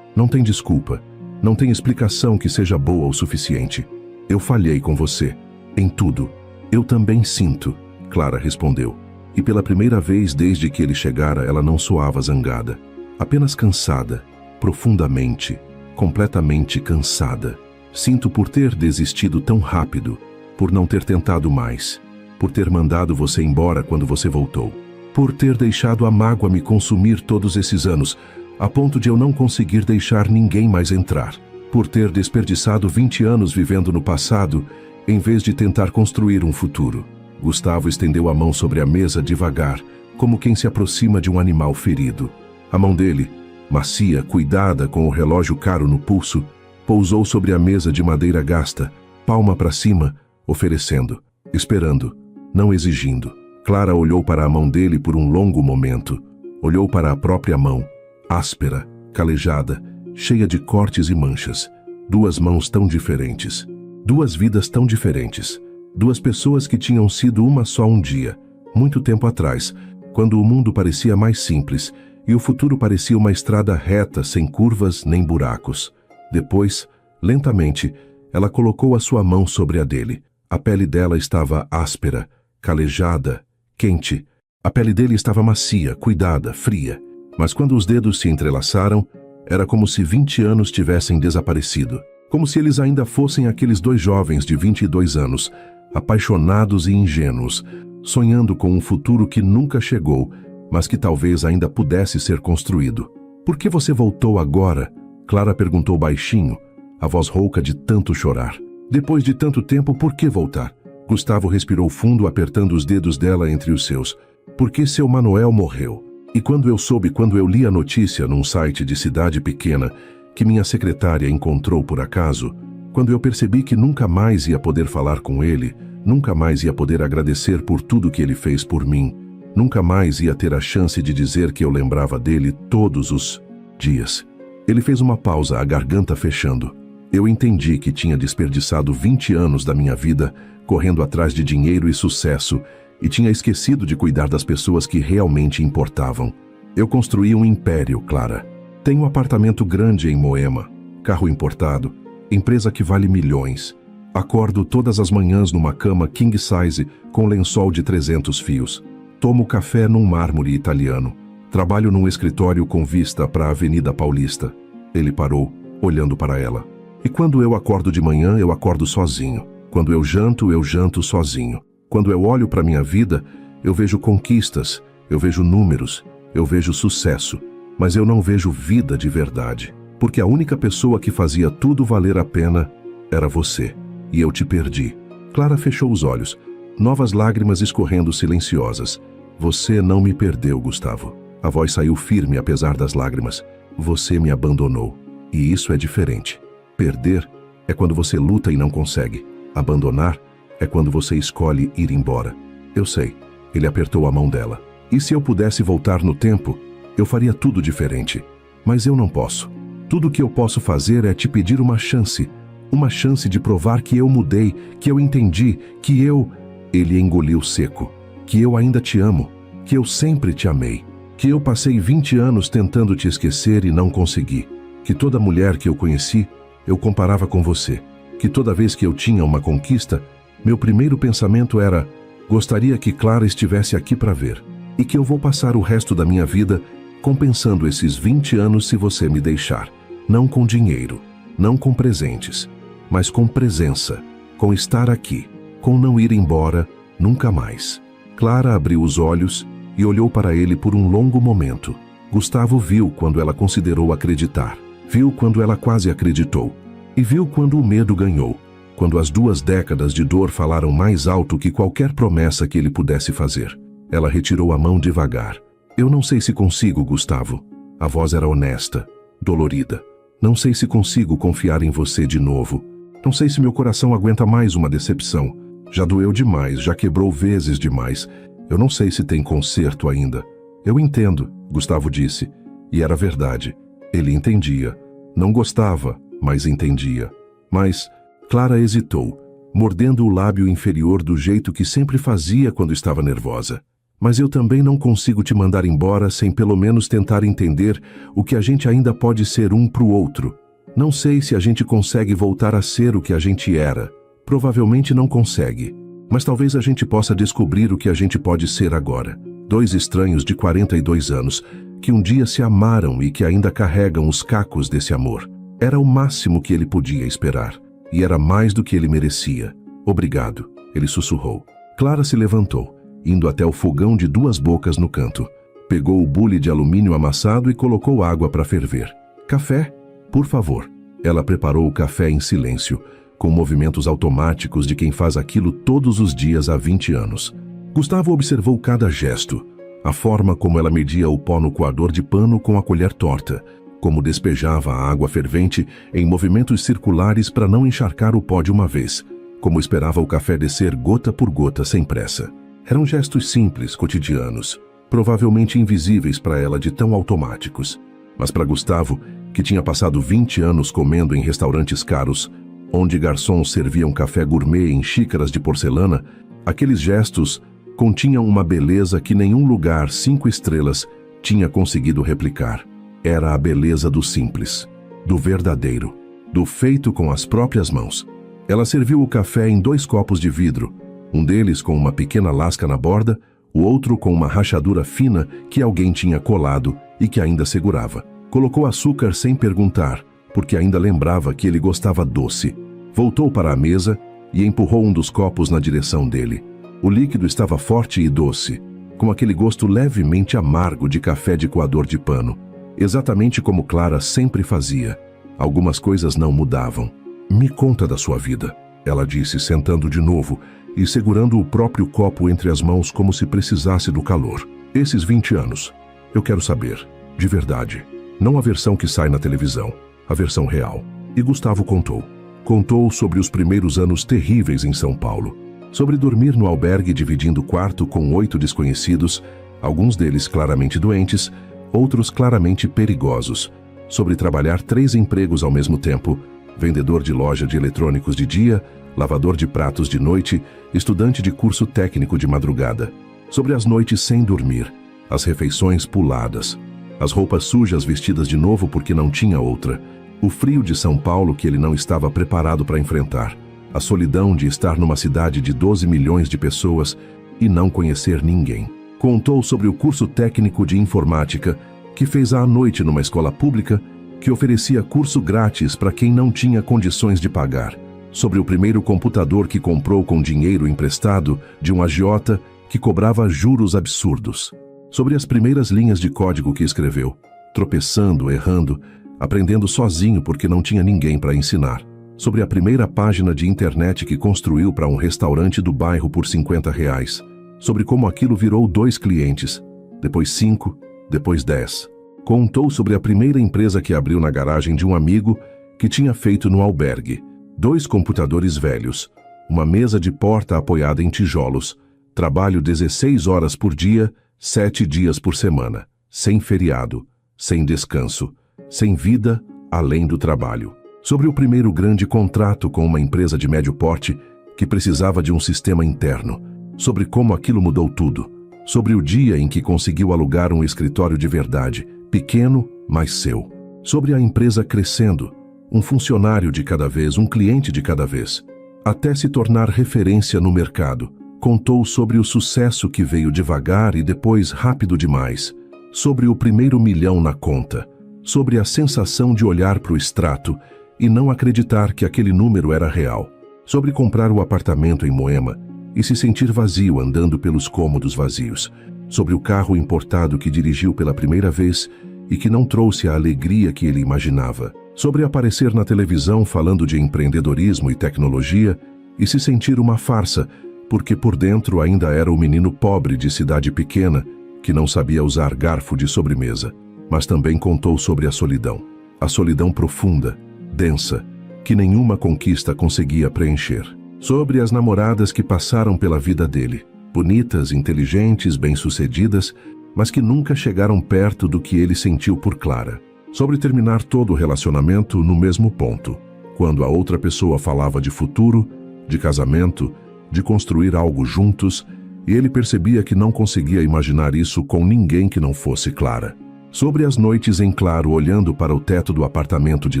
Não tem desculpa, não tem explicação que seja boa o suficiente. Eu falhei com você, em tudo. Eu também sinto, Clara respondeu. E pela primeira vez desde que ele chegara, ela não soava zangada. Apenas cansada, profundamente, completamente cansada. Sinto por ter desistido tão rápido, por não ter tentado mais, por ter mandado você embora quando você voltou, por ter deixado a mágoa me consumir todos esses anos, a ponto de eu não conseguir deixar ninguém mais entrar, por ter desperdiçado 20 anos vivendo no passado, em vez de tentar construir um futuro. Gustavo estendeu a mão sobre a mesa devagar, como quem se aproxima de um animal ferido. A mão dele, macia, cuidada, com o relógio caro no pulso, pousou sobre a mesa de madeira gasta, palma para cima, oferecendo, esperando, não exigindo. Clara olhou para a mão dele por um longo momento. Olhou para a própria mão, áspera, calejada, cheia de cortes e manchas. 2 mãos tão diferentes. 2 vidas tão diferentes. 2 pessoas que tinham sido uma só um dia, muito tempo atrás, quando o mundo parecia mais simples e o futuro parecia uma estrada reta, sem curvas nem buracos. Depois, lentamente, ela colocou a sua mão sobre a dele. A pele dela estava áspera, calejada, quente. A pele dele estava macia, cuidada, fria. Mas quando os dedos se entrelaçaram, era como se 20 anos tivessem desaparecido. Como se eles ainda fossem aqueles 2 jovens de 22 anos, apaixonados e ingênuos, sonhando com um futuro que nunca chegou mas que talvez ainda pudesse ser construído. Por que você voltou agora? Clara perguntou baixinho, a voz rouca de tanto chorar. Depois de tanto tempo, por que voltar? Gustavo respirou fundo, apertando os dedos dela entre os seus. Porque seu Manuel morreu. E quando eu li a notícia num site de cidade pequena, que minha secretária encontrou por acaso, quando eu percebi que nunca mais ia poder falar com ele, nunca mais ia poder agradecer por tudo que ele fez por mim, nunca mais ia ter a chance de dizer que eu lembrava dele todos os dias. Ele fez uma pausa, a garganta fechando. Eu entendi que tinha desperdiçado 20 anos da minha vida correndo atrás de dinheiro e sucesso e tinha esquecido de cuidar das pessoas que realmente importavam. Eu construí um império, Clara. Tenho um apartamento grande em Moema, carro importado, empresa que vale milhões. Acordo todas as manhãs numa cama king size com lençol de 300 fios. Tomo café num mármore italiano. Trabalho num escritório com vista para a Avenida Paulista. Ele parou, olhando para ela. E quando eu acordo de manhã, eu acordo sozinho. Quando eu janto sozinho. Quando eu olho para minha vida, eu vejo conquistas, eu vejo números, eu vejo sucesso, mas eu não vejo vida de verdade. Porque a única pessoa que fazia tudo valer a pena era você. E eu te perdi. Clara fechou os olhos, novas lágrimas escorrendo silenciosas. Você não me perdeu, Gustavo. A voz saiu firme apesar das lágrimas. Você me abandonou. E isso é diferente. Perder é quando você luta e não consegue. Abandonar é quando você escolhe ir embora. Eu sei. Ele apertou a mão dela. E se eu pudesse voltar no tempo, eu faria tudo diferente. Mas eu não posso. Tudo o que eu posso fazer é te pedir uma chance. Uma chance de provar que eu mudei, que eu entendi, que eu... Ele engoliu seco. Que eu ainda te amo. Que eu sempre te amei. Que eu passei 20 anos tentando te esquecer e não consegui. Que toda mulher que eu conheci, eu comparava com você. Que toda vez que eu tinha uma conquista, meu primeiro pensamento era: gostaria que Clara estivesse aqui para ver. E que eu vou passar o resto da minha vida compensando esses 20 anos se você me deixar. Não com dinheiro, não com presentes, mas com presença, com estar aqui, com não ir embora nunca mais. Clara abriu os olhos e olhou para ele por um longo momento. Gustavo viu quando ela considerou acreditar, viu quando ela quase acreditou, e viu quando o medo ganhou, quando as 2 décadas de dor falaram mais alto que qualquer promessa que ele pudesse fazer. Ela retirou a mão devagar. Eu não sei se consigo, Gustavo. A voz era honesta, dolorida. Não sei se consigo confiar em você de novo. Não sei se meu coração aguenta mais uma decepção. Já doeu demais, já quebrou vezes demais. Eu não sei se tem conserto ainda. Eu entendo, Gustavo disse. E era verdade. Ele entendia. Não gostava, mas entendia. Mas Clara hesitou, mordendo o lábio inferior do jeito que sempre fazia quando estava nervosa. Mas eu também não consigo te mandar embora sem pelo menos tentar entender o que a gente ainda pode ser um pro outro. Não sei se a gente consegue voltar a ser o que a gente era. Provavelmente não consegue. Mas talvez a gente possa descobrir o que a gente pode ser agora. 2 estranhos de 42 anos, que um dia se amaram e que ainda carregam os cacos desse amor. Era o máximo que ele podia esperar. E era mais do que ele merecia. Obrigado, ele sussurrou. Clara se levantou, indo até o fogão de 2 bocas no canto. Pegou o bule de alumínio amassado e colocou água para ferver. Café? Por favor. Ela preparou o café em silêncio, com movimentos automáticos de quem faz aquilo todos os dias há 20 anos. Gustavo observou cada gesto, a forma como ela media o pó no coador de pano com a colher torta, como despejava a água fervente em movimentos circulares para não encharcar o pó de uma vez, como esperava o café descer gota por gota sem pressa. Eram gestos simples, cotidianos, provavelmente invisíveis para ela de tão automáticos. Mas para Gustavo, que tinha passado 20 anos comendo em restaurantes caros, onde garçons serviam café gourmet em xícaras de porcelana, aqueles gestos continham uma beleza que nenhum lugar 5 estrelas tinha conseguido replicar. Era a beleza do simples, do verdadeiro, do feito com as próprias mãos. Ela serviu o café em 2 copos de vidro, um deles com uma pequena lasca na borda, o outro com uma rachadura fina que alguém tinha colado e que ainda segurava. Colocou açúcar sem perguntar, porque ainda lembrava que ele gostava doce. Voltou para a mesa e empurrou um dos copos na direção dele. O líquido estava forte e doce. com aquele gosto levemente amargo de café de coador de pano, exatamente como Clara sempre fazia. Algumas coisas não mudavam. "Me conta da sua vida", ela disse, sentando de novo e segurando o próprio copo entre as mãos como se precisasse do calor. "Esses 20 anos. Eu quero saber, de verdade. Não a versão que sai na televisão, a versão real." E Gustavo contou. Contou sobre os primeiros anos terríveis em São Paulo. Sobre dormir no albergue dividindo quarto com 8 desconhecidos, alguns deles claramente doentes, outros claramente perigosos. Sobre trabalhar 3 empregos ao mesmo tempo: vendedor de loja de eletrônicos de dia, lavador de pratos de noite, estudante de curso técnico de madrugada. Sobre as noites sem dormir, as refeições puladas, as roupas sujas vestidas de novo porque não tinha outra, o frio de São Paulo que ele não estava preparado para enfrentar, a solidão de estar numa cidade de 12 milhões de pessoas e não conhecer ninguém. Contou sobre o curso técnico de informática que fez à noite numa escola pública que oferecia curso grátis para quem não tinha condições de pagar. Sobre o primeiro computador que comprou com dinheiro emprestado de um agiota que cobrava juros absurdos. Sobre as primeiras linhas de código que escreveu, tropeçando, errando, aprendendo sozinho porque não tinha ninguém para ensinar. Sobre a primeira página de internet que construiu para um restaurante do bairro por R$50. Sobre como aquilo virou 2 clientes, depois 5, depois 10. Contou sobre a primeira empresa que abriu na garagem de um amigo que tinha feito no albergue. 2 computadores velhos, uma mesa de porta apoiada em tijolos, trabalho 16 horas por dia, 7 dias por semana, sem feriado, sem descanso, sem vida além do trabalho. Sobre o primeiro grande contrato com uma empresa de médio porte que precisava de um sistema interno. Sobre como aquilo mudou tudo. Sobre o dia em que conseguiu alugar um escritório de verdade, pequeno, mas seu. Sobre a empresa crescendo, um funcionário de cada vez, um cliente de cada vez, até se tornar referência no mercado. Contou sobre o sucesso que veio devagar e depois rápido demais. Sobre o primeiro milhão na conta. Sobre a sensação de olhar para o extrato e não acreditar que aquele número era real. Sobre comprar o apartamento em Moema e se sentir vazio andando pelos cômodos vazios. Sobre o carro importado que dirigiu pela primeira vez e que não trouxe a alegria que ele imaginava. Sobre aparecer na televisão falando de empreendedorismo e tecnologia e se sentir uma farsa, porque por dentro ainda era o menino pobre de cidade pequena que não sabia usar garfo de sobremesa. Mas também contou sobre a solidão profunda, densa, que nenhuma conquista conseguia preencher. Sobre as namoradas que passaram pela vida dele, bonitas, inteligentes, bem-sucedidas, mas que nunca chegaram perto do que ele sentiu por Clara. Sobre terminar todo o relacionamento no mesmo ponto, quando a outra pessoa falava de futuro, de casamento, de construir algo juntos, e ele percebia que não conseguia imaginar isso com ninguém que não fosse Clara. Sobre as noites em claro olhando para o teto do apartamento de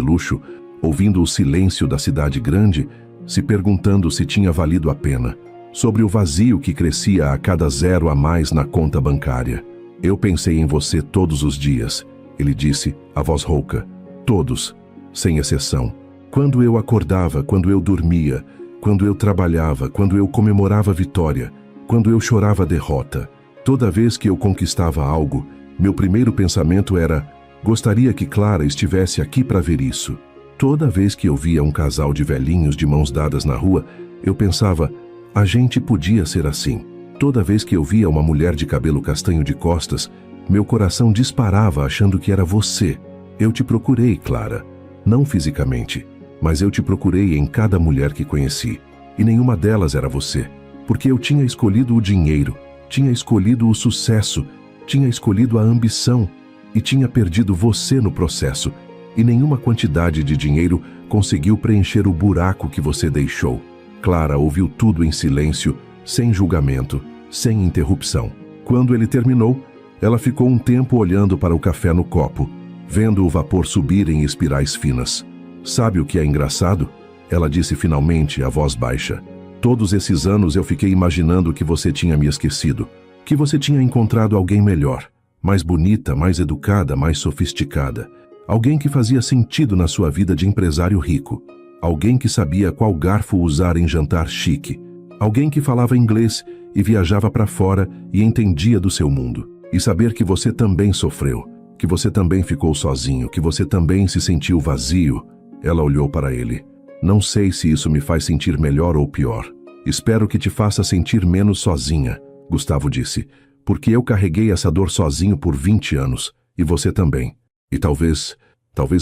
luxo, ouvindo o silêncio da cidade grande, se perguntando se tinha valido a pena. Sobre o vazio que crescia a cada 0 a mais na conta bancária. "Eu pensei em você todos os dias", ele disse, a voz rouca. "Todos, sem exceção. Quando eu acordava, quando eu dormia, quando eu trabalhava, quando eu comemorava vitória, quando eu chorava derrota. Toda vez que eu conquistava algo, meu primeiro pensamento era: gostaria que Clara estivesse aqui para ver isso. Toda vez que eu via um casal de velhinhos de mãos dadas na rua, eu pensava: a gente podia ser assim. Toda vez que eu via uma mulher de cabelo castanho de costas, meu coração disparava achando que era você. Eu te procurei, Clara. Não fisicamente, mas eu te procurei em cada mulher que conheci. E nenhuma delas era você. Porque eu tinha escolhido o dinheiro, tinha escolhido o sucesso, tinha escolhido a ambição e tinha perdido você no processo. E nenhuma quantidade de dinheiro conseguiu preencher o buraco que você deixou. Clara ouviu tudo em silêncio, sem julgamento, sem interrupção. Quando ele terminou, ela ficou um tempo olhando para o café no copo, vendo o vapor subir em espirais finas. "Sabe o que é engraçado?" ela disse finalmente, a voz baixa. "Todos esses anos eu fiquei imaginando que você tinha me esquecido, que você tinha encontrado alguém melhor, mais bonita, mais educada, mais sofisticada. Alguém que fazia sentido na sua vida de empresário rico. Alguém que sabia qual garfo usar em jantar chique. Alguém que falava inglês e viajava para fora e entendia do seu mundo. E saber que você também sofreu, que você também ficou sozinho, que você também se sentiu vazio. Ela olhou para ele. Não sei se isso me faz sentir melhor ou pior. Espero que te faça sentir menos sozinha, Gustavo disse, porque eu carreguei essa dor sozinho por 20 anos, e você também. E talvez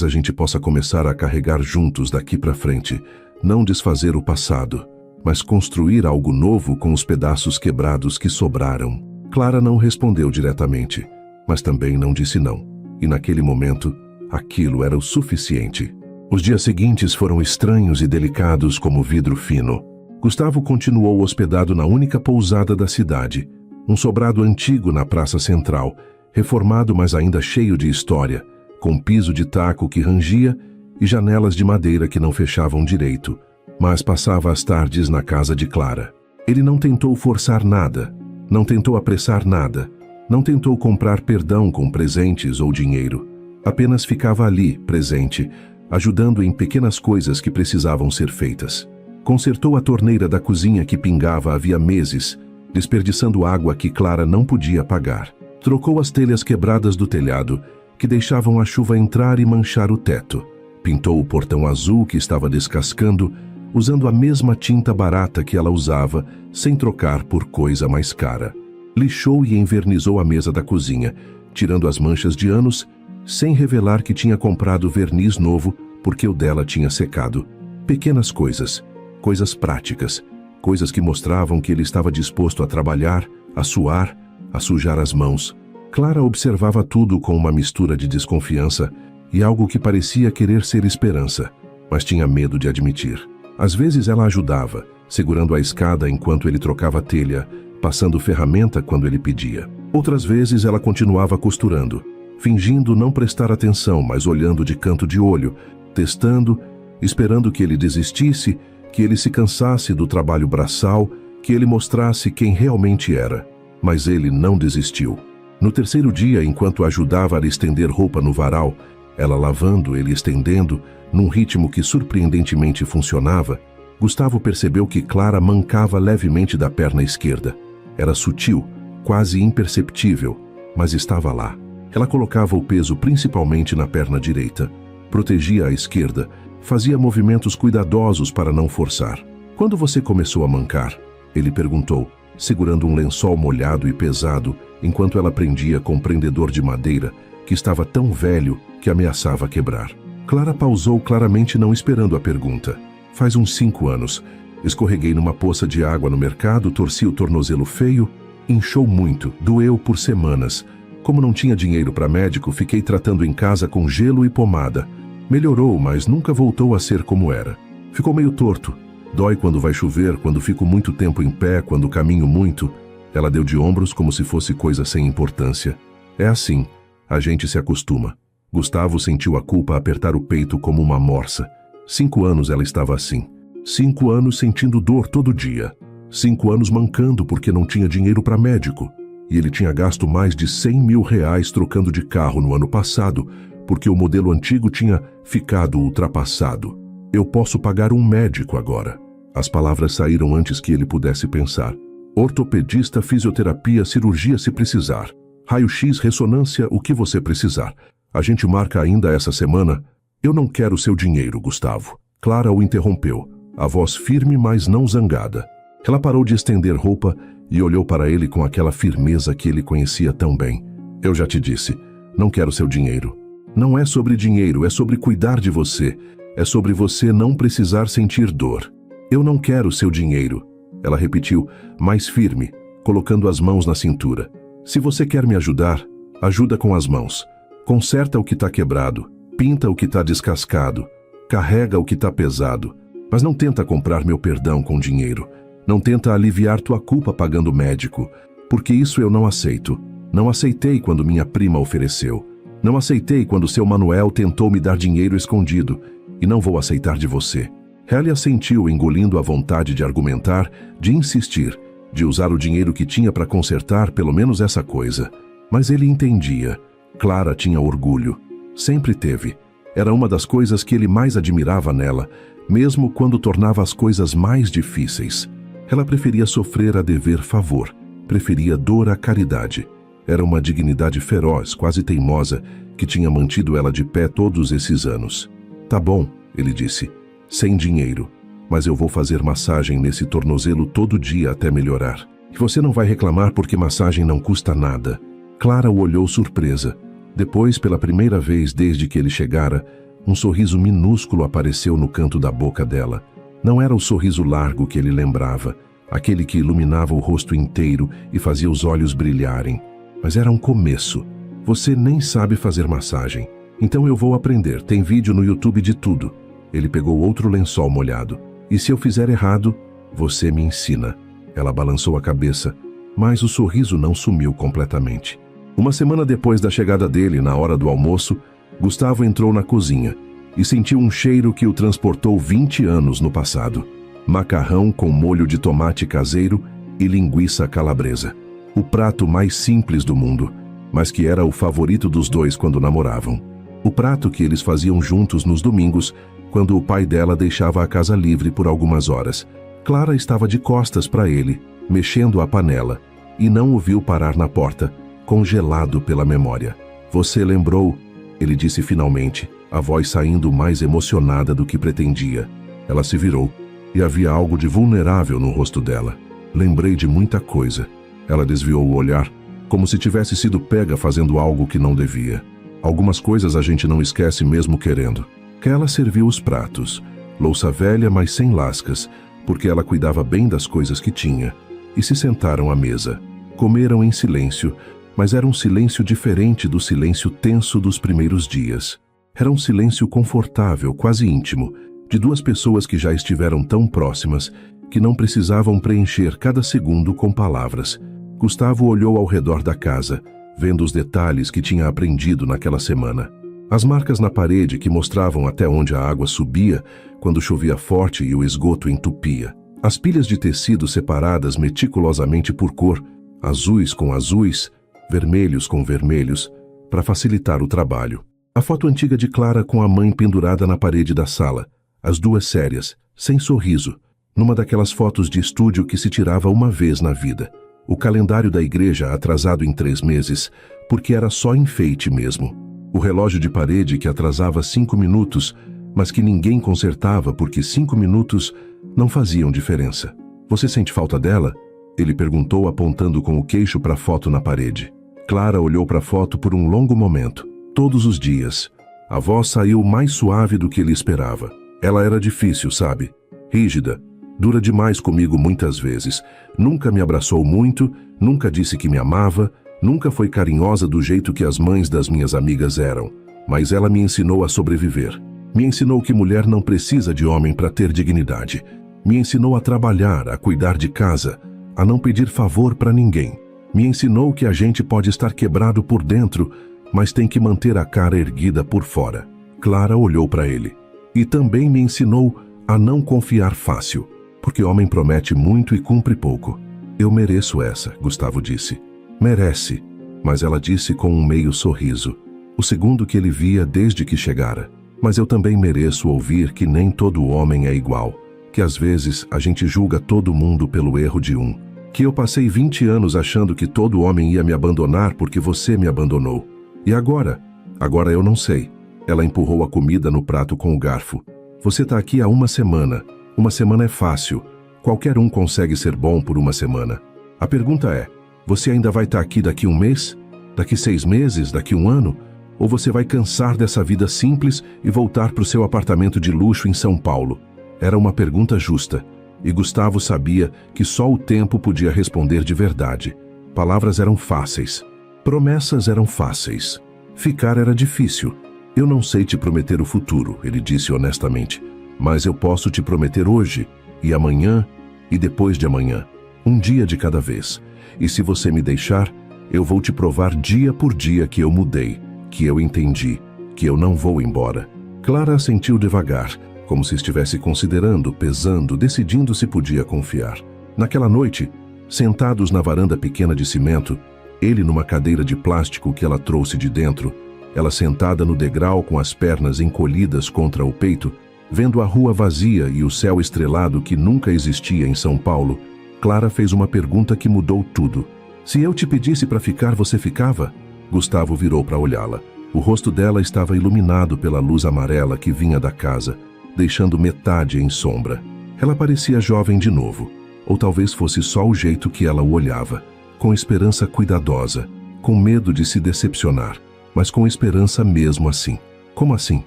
a gente possa começar a carregar juntos daqui para frente, não desfazer o passado, mas construir algo novo com os pedaços quebrados que sobraram. Clara não respondeu diretamente, mas também não disse não. E naquele momento, aquilo era o suficiente. Os dias seguintes foram estranhos e delicados como vidro fino. Gustavo continuou hospedado na única pousada da cidade, um sobrado antigo na praça central, reformado mas ainda cheio de história, com piso de taco que rangia e janelas de madeira que não fechavam direito, mas passava as tardes na casa de Clara. Ele não tentou forçar nada, não tentou apressar nada, não tentou comprar perdão com presentes ou dinheiro. Apenas ficava ali, presente, ajudando em pequenas coisas que precisavam ser feitas. Consertou a torneira da cozinha que pingava havia meses, desperdiçando água que Clara não podia pagar. Trocou as telhas quebradas do telhado, que deixavam a chuva entrar e manchar o teto. Pintou o portão azul que estava descascando, usando a mesma tinta barata que ela usava, sem trocar por coisa mais cara. Lixou e envernizou a mesa da cozinha, tirando as manchas de anos, sem revelar que tinha comprado verniz novo porque o dela tinha secado. Pequenas coisas, coisas práticas, coisas que mostravam que ele estava disposto a trabalhar, a suar, a sujar as mãos. Clara observava tudo com uma mistura de desconfiança e algo que parecia querer ser esperança, mas tinha medo de admitir. Às vezes ela ajudava, segurando a escada enquanto ele trocava telha, passando ferramenta quando ele pedia. Outras vezes ela continuava costurando, fingindo não prestar atenção, mas olhando de canto de olho, testando, esperando que ele desistisse, que ele se cansasse do trabalho braçal, que ele mostrasse quem realmente era. Mas ele não desistiu. No terceiro dia, enquanto ajudava a estender roupa no varal, ela lavando, ele estendendo, num ritmo que surpreendentemente funcionava, Gustavo percebeu que Clara mancava levemente da perna esquerda. Era sutil, quase imperceptível, mas estava lá. Ela colocava o peso principalmente na perna direita, protegia a esquerda, fazia movimentos cuidadosos para não forçar. Quando você começou a mancar? Ele perguntou, segurando um lençol molhado e pesado, enquanto ela prendia com um prendedor de madeira, que estava tão velho que ameaçava quebrar. Clara pausou, claramente não esperando a pergunta. Faz uns 5 anos. Escorreguei numa poça de água no mercado, torci o tornozelo feio, inchou muito, doeu por semanas. Como não tinha dinheiro para médico, fiquei tratando em casa com gelo e pomada. Melhorou, mas nunca voltou a ser como era. Ficou meio torto. Dói quando vai chover, quando fico muito tempo em pé, quando caminho muito. Ela deu de ombros como se fosse coisa sem importância. É assim, a gente se acostuma. Gustavo sentiu a culpa apertar o peito como uma morsa. 5 anos ela estava assim. 5 anos sentindo dor todo dia. 5 anos mancando porque não tinha dinheiro para médico. E ele tinha gasto mais de 100 mil reais trocando de carro no ano passado, porque o modelo antigo tinha ficado ultrapassado. Eu posso pagar um médico agora. As palavras saíram antes que ele pudesse pensar. Ortopedista, fisioterapia, cirurgia se precisar. Raio-X, ressonância, o que você precisar. A gente marca ainda essa semana. Eu não quero seu dinheiro, Gustavo. Clara o interrompeu, a voz firme, mas não zangada. Ela parou de estender roupa e olhou para ele com aquela firmeza que ele conhecia tão bem. Eu já te disse, não quero seu dinheiro. Não é sobre dinheiro, é sobre cuidar de você. É sobre você não precisar sentir dor. Eu não quero seu dinheiro. Ela repetiu, mais firme, colocando as mãos na cintura. Se você quer me ajudar, ajuda com as mãos. Conserta o que está quebrado, pinta o que está descascado, carrega o que está pesado. Mas não tenta comprar meu perdão com dinheiro. Não tenta aliviar tua culpa pagando médico, porque isso eu não aceito. Não aceitei quando minha prima ofereceu. Não aceitei quando seu Manuel tentou me dar dinheiro escondido. E não vou aceitar de você. Hélia sentiu, engolindo a vontade de argumentar, de insistir, de usar o dinheiro que tinha para consertar pelo menos essa coisa. Mas ele entendia. Clara tinha orgulho. Sempre teve. Era uma das coisas que ele mais admirava nela, mesmo quando tornava as coisas mais difíceis. Ela preferia sofrer a dever favor, preferia dor à caridade. Era uma dignidade feroz, quase teimosa, que tinha mantido ela de pé todos esses anos. Tá bom, ele disse, sem dinheiro, mas eu vou fazer massagem nesse tornozelo todo dia até melhorar. E você não vai reclamar porque massagem não custa nada. Clara o olhou surpresa. Depois, pela primeira vez desde que ele chegara, um sorriso minúsculo apareceu no canto da boca dela. Não era o sorriso largo que ele lembrava, aquele que iluminava o rosto inteiro e fazia os olhos brilharem. Mas era um começo. Você nem sabe fazer massagem. Então eu vou aprender, tem vídeo no YouTube de tudo. Ele pegou outro lençol molhado. E se eu fizer errado, você me ensina. Ela balançou a cabeça, mas o sorriso não sumiu completamente. Uma semana depois da chegada dele, na hora do almoço, Gustavo entrou na cozinha e sentiu um cheiro que o transportou 20 anos no passado. Macarrão com molho de tomate caseiro e linguiça calabresa. O prato mais simples do mundo, mas que era o favorito dos dois quando namoravam. O prato que eles faziam juntos nos domingos, quando o pai dela deixava a casa livre por algumas horas. Clara estava de costas para ele, mexendo a panela, e não o viu parar na porta, congelado pela memória. Você lembrou, ele disse finalmente, a voz saindo mais emocionada do que pretendia. Ela se virou, e havia algo de vulnerável no rosto dela. Lembrei de muita coisa. Ela desviou o olhar, como se tivesse sido pega fazendo algo que não devia. Algumas coisas a gente não esquece mesmo querendo. Ela serviu os pratos, louça velha, mas sem lascas, porque ela cuidava bem das coisas que tinha, e se sentaram à mesa. Comeram em silêncio, mas era um silêncio diferente do silêncio tenso dos primeiros dias. Era um silêncio confortável, quase íntimo, de duas pessoas que já estiveram tão próximas que não precisavam preencher cada segundo com palavras. Gustavo olhou ao redor da casa, vendo os detalhes que tinha aprendido naquela semana. As marcas na parede que mostravam até onde a água subia quando chovia forte e o esgoto entupia. As pilhas de tecido separadas meticulosamente por cor, azuis com azuis, vermelhos com vermelhos, para facilitar o trabalho. A foto antiga de Clara com a mãe pendurada na parede da sala, as duas sérias, sem sorriso, numa daquelas fotos de estúdio que se tirava uma vez na vida. O calendário da igreja atrasado em 3 meses, porque era só enfeite mesmo. O relógio de parede que atrasava 5 minutos, mas que ninguém consertava porque 5 minutos não faziam diferença. Você sente falta dela? Ele perguntou apontando com o queixo para a foto na parede. Clara olhou para a foto por um longo momento. Todos os dias. A voz saiu mais suave do que ele esperava. Ela era difícil, sabe? Rígida. Dura demais comigo muitas vezes. Nunca me abraçou muito, nunca disse que me amava, nunca foi carinhosa do jeito que as mães das minhas amigas eram. Mas ela me ensinou a sobreviver. Me ensinou que mulher não precisa de homem para ter dignidade. Me ensinou a trabalhar, a cuidar de casa, a não pedir favor para ninguém. Me ensinou que a gente pode estar quebrado por dentro, mas tem que manter a cara erguida por fora. Clara olhou para ele. E também me ensinou a não confiar fácil, porque homem promete muito e cumpre pouco. Eu mereço essa, Gustavo disse. Merece, mas ela disse com um meio sorriso, o segundo que ele via desde que chegara. Mas eu também mereço ouvir que nem todo homem é igual, que às vezes a gente julga todo mundo pelo erro de um, que eu passei 20 anos achando que todo homem ia me abandonar porque você me abandonou. E agora? Agora eu não sei. Ela empurrou a comida no prato com o garfo. Você tá aqui há uma semana. Uma semana é fácil. Qualquer um consegue ser bom por uma semana. A pergunta é, você ainda vai estar aqui daqui 1 mês? Daqui 6 meses? Daqui 1 ano? Ou você vai cansar dessa vida simples e voltar para o seu apartamento de luxo em São Paulo? Era uma pergunta justa, e Gustavo sabia que só o tempo podia responder de verdade. Palavras eram fáceis. Promessas eram fáceis. Ficar era difícil. Eu não sei te prometer o futuro, ele disse honestamente, mas eu posso te prometer hoje, e amanhã, e depois de amanhã, um dia de cada vez. E se você me deixar, eu vou te provar dia por dia que eu mudei, que eu entendi, que eu não vou embora. Clara assentiu devagar, como se estivesse considerando, pesando, decidindo se podia confiar. Naquela noite, sentados na varanda pequena de cimento, ele numa cadeira de plástico que ela trouxe de dentro, ela sentada no degrau com as pernas encolhidas contra o peito, vendo a rua vazia e o céu estrelado que nunca existia em São Paulo, Clara fez uma pergunta que mudou tudo. Se eu te pedisse para ficar, você ficava? Gustavo virou para olhá-la. O rosto dela estava iluminado pela luz amarela que vinha da casa, deixando metade em sombra. Ela parecia jovem de novo, ou talvez fosse só o jeito que ela o olhava, com esperança cuidadosa, com medo de se decepcionar, mas com esperança mesmo assim. Como assim?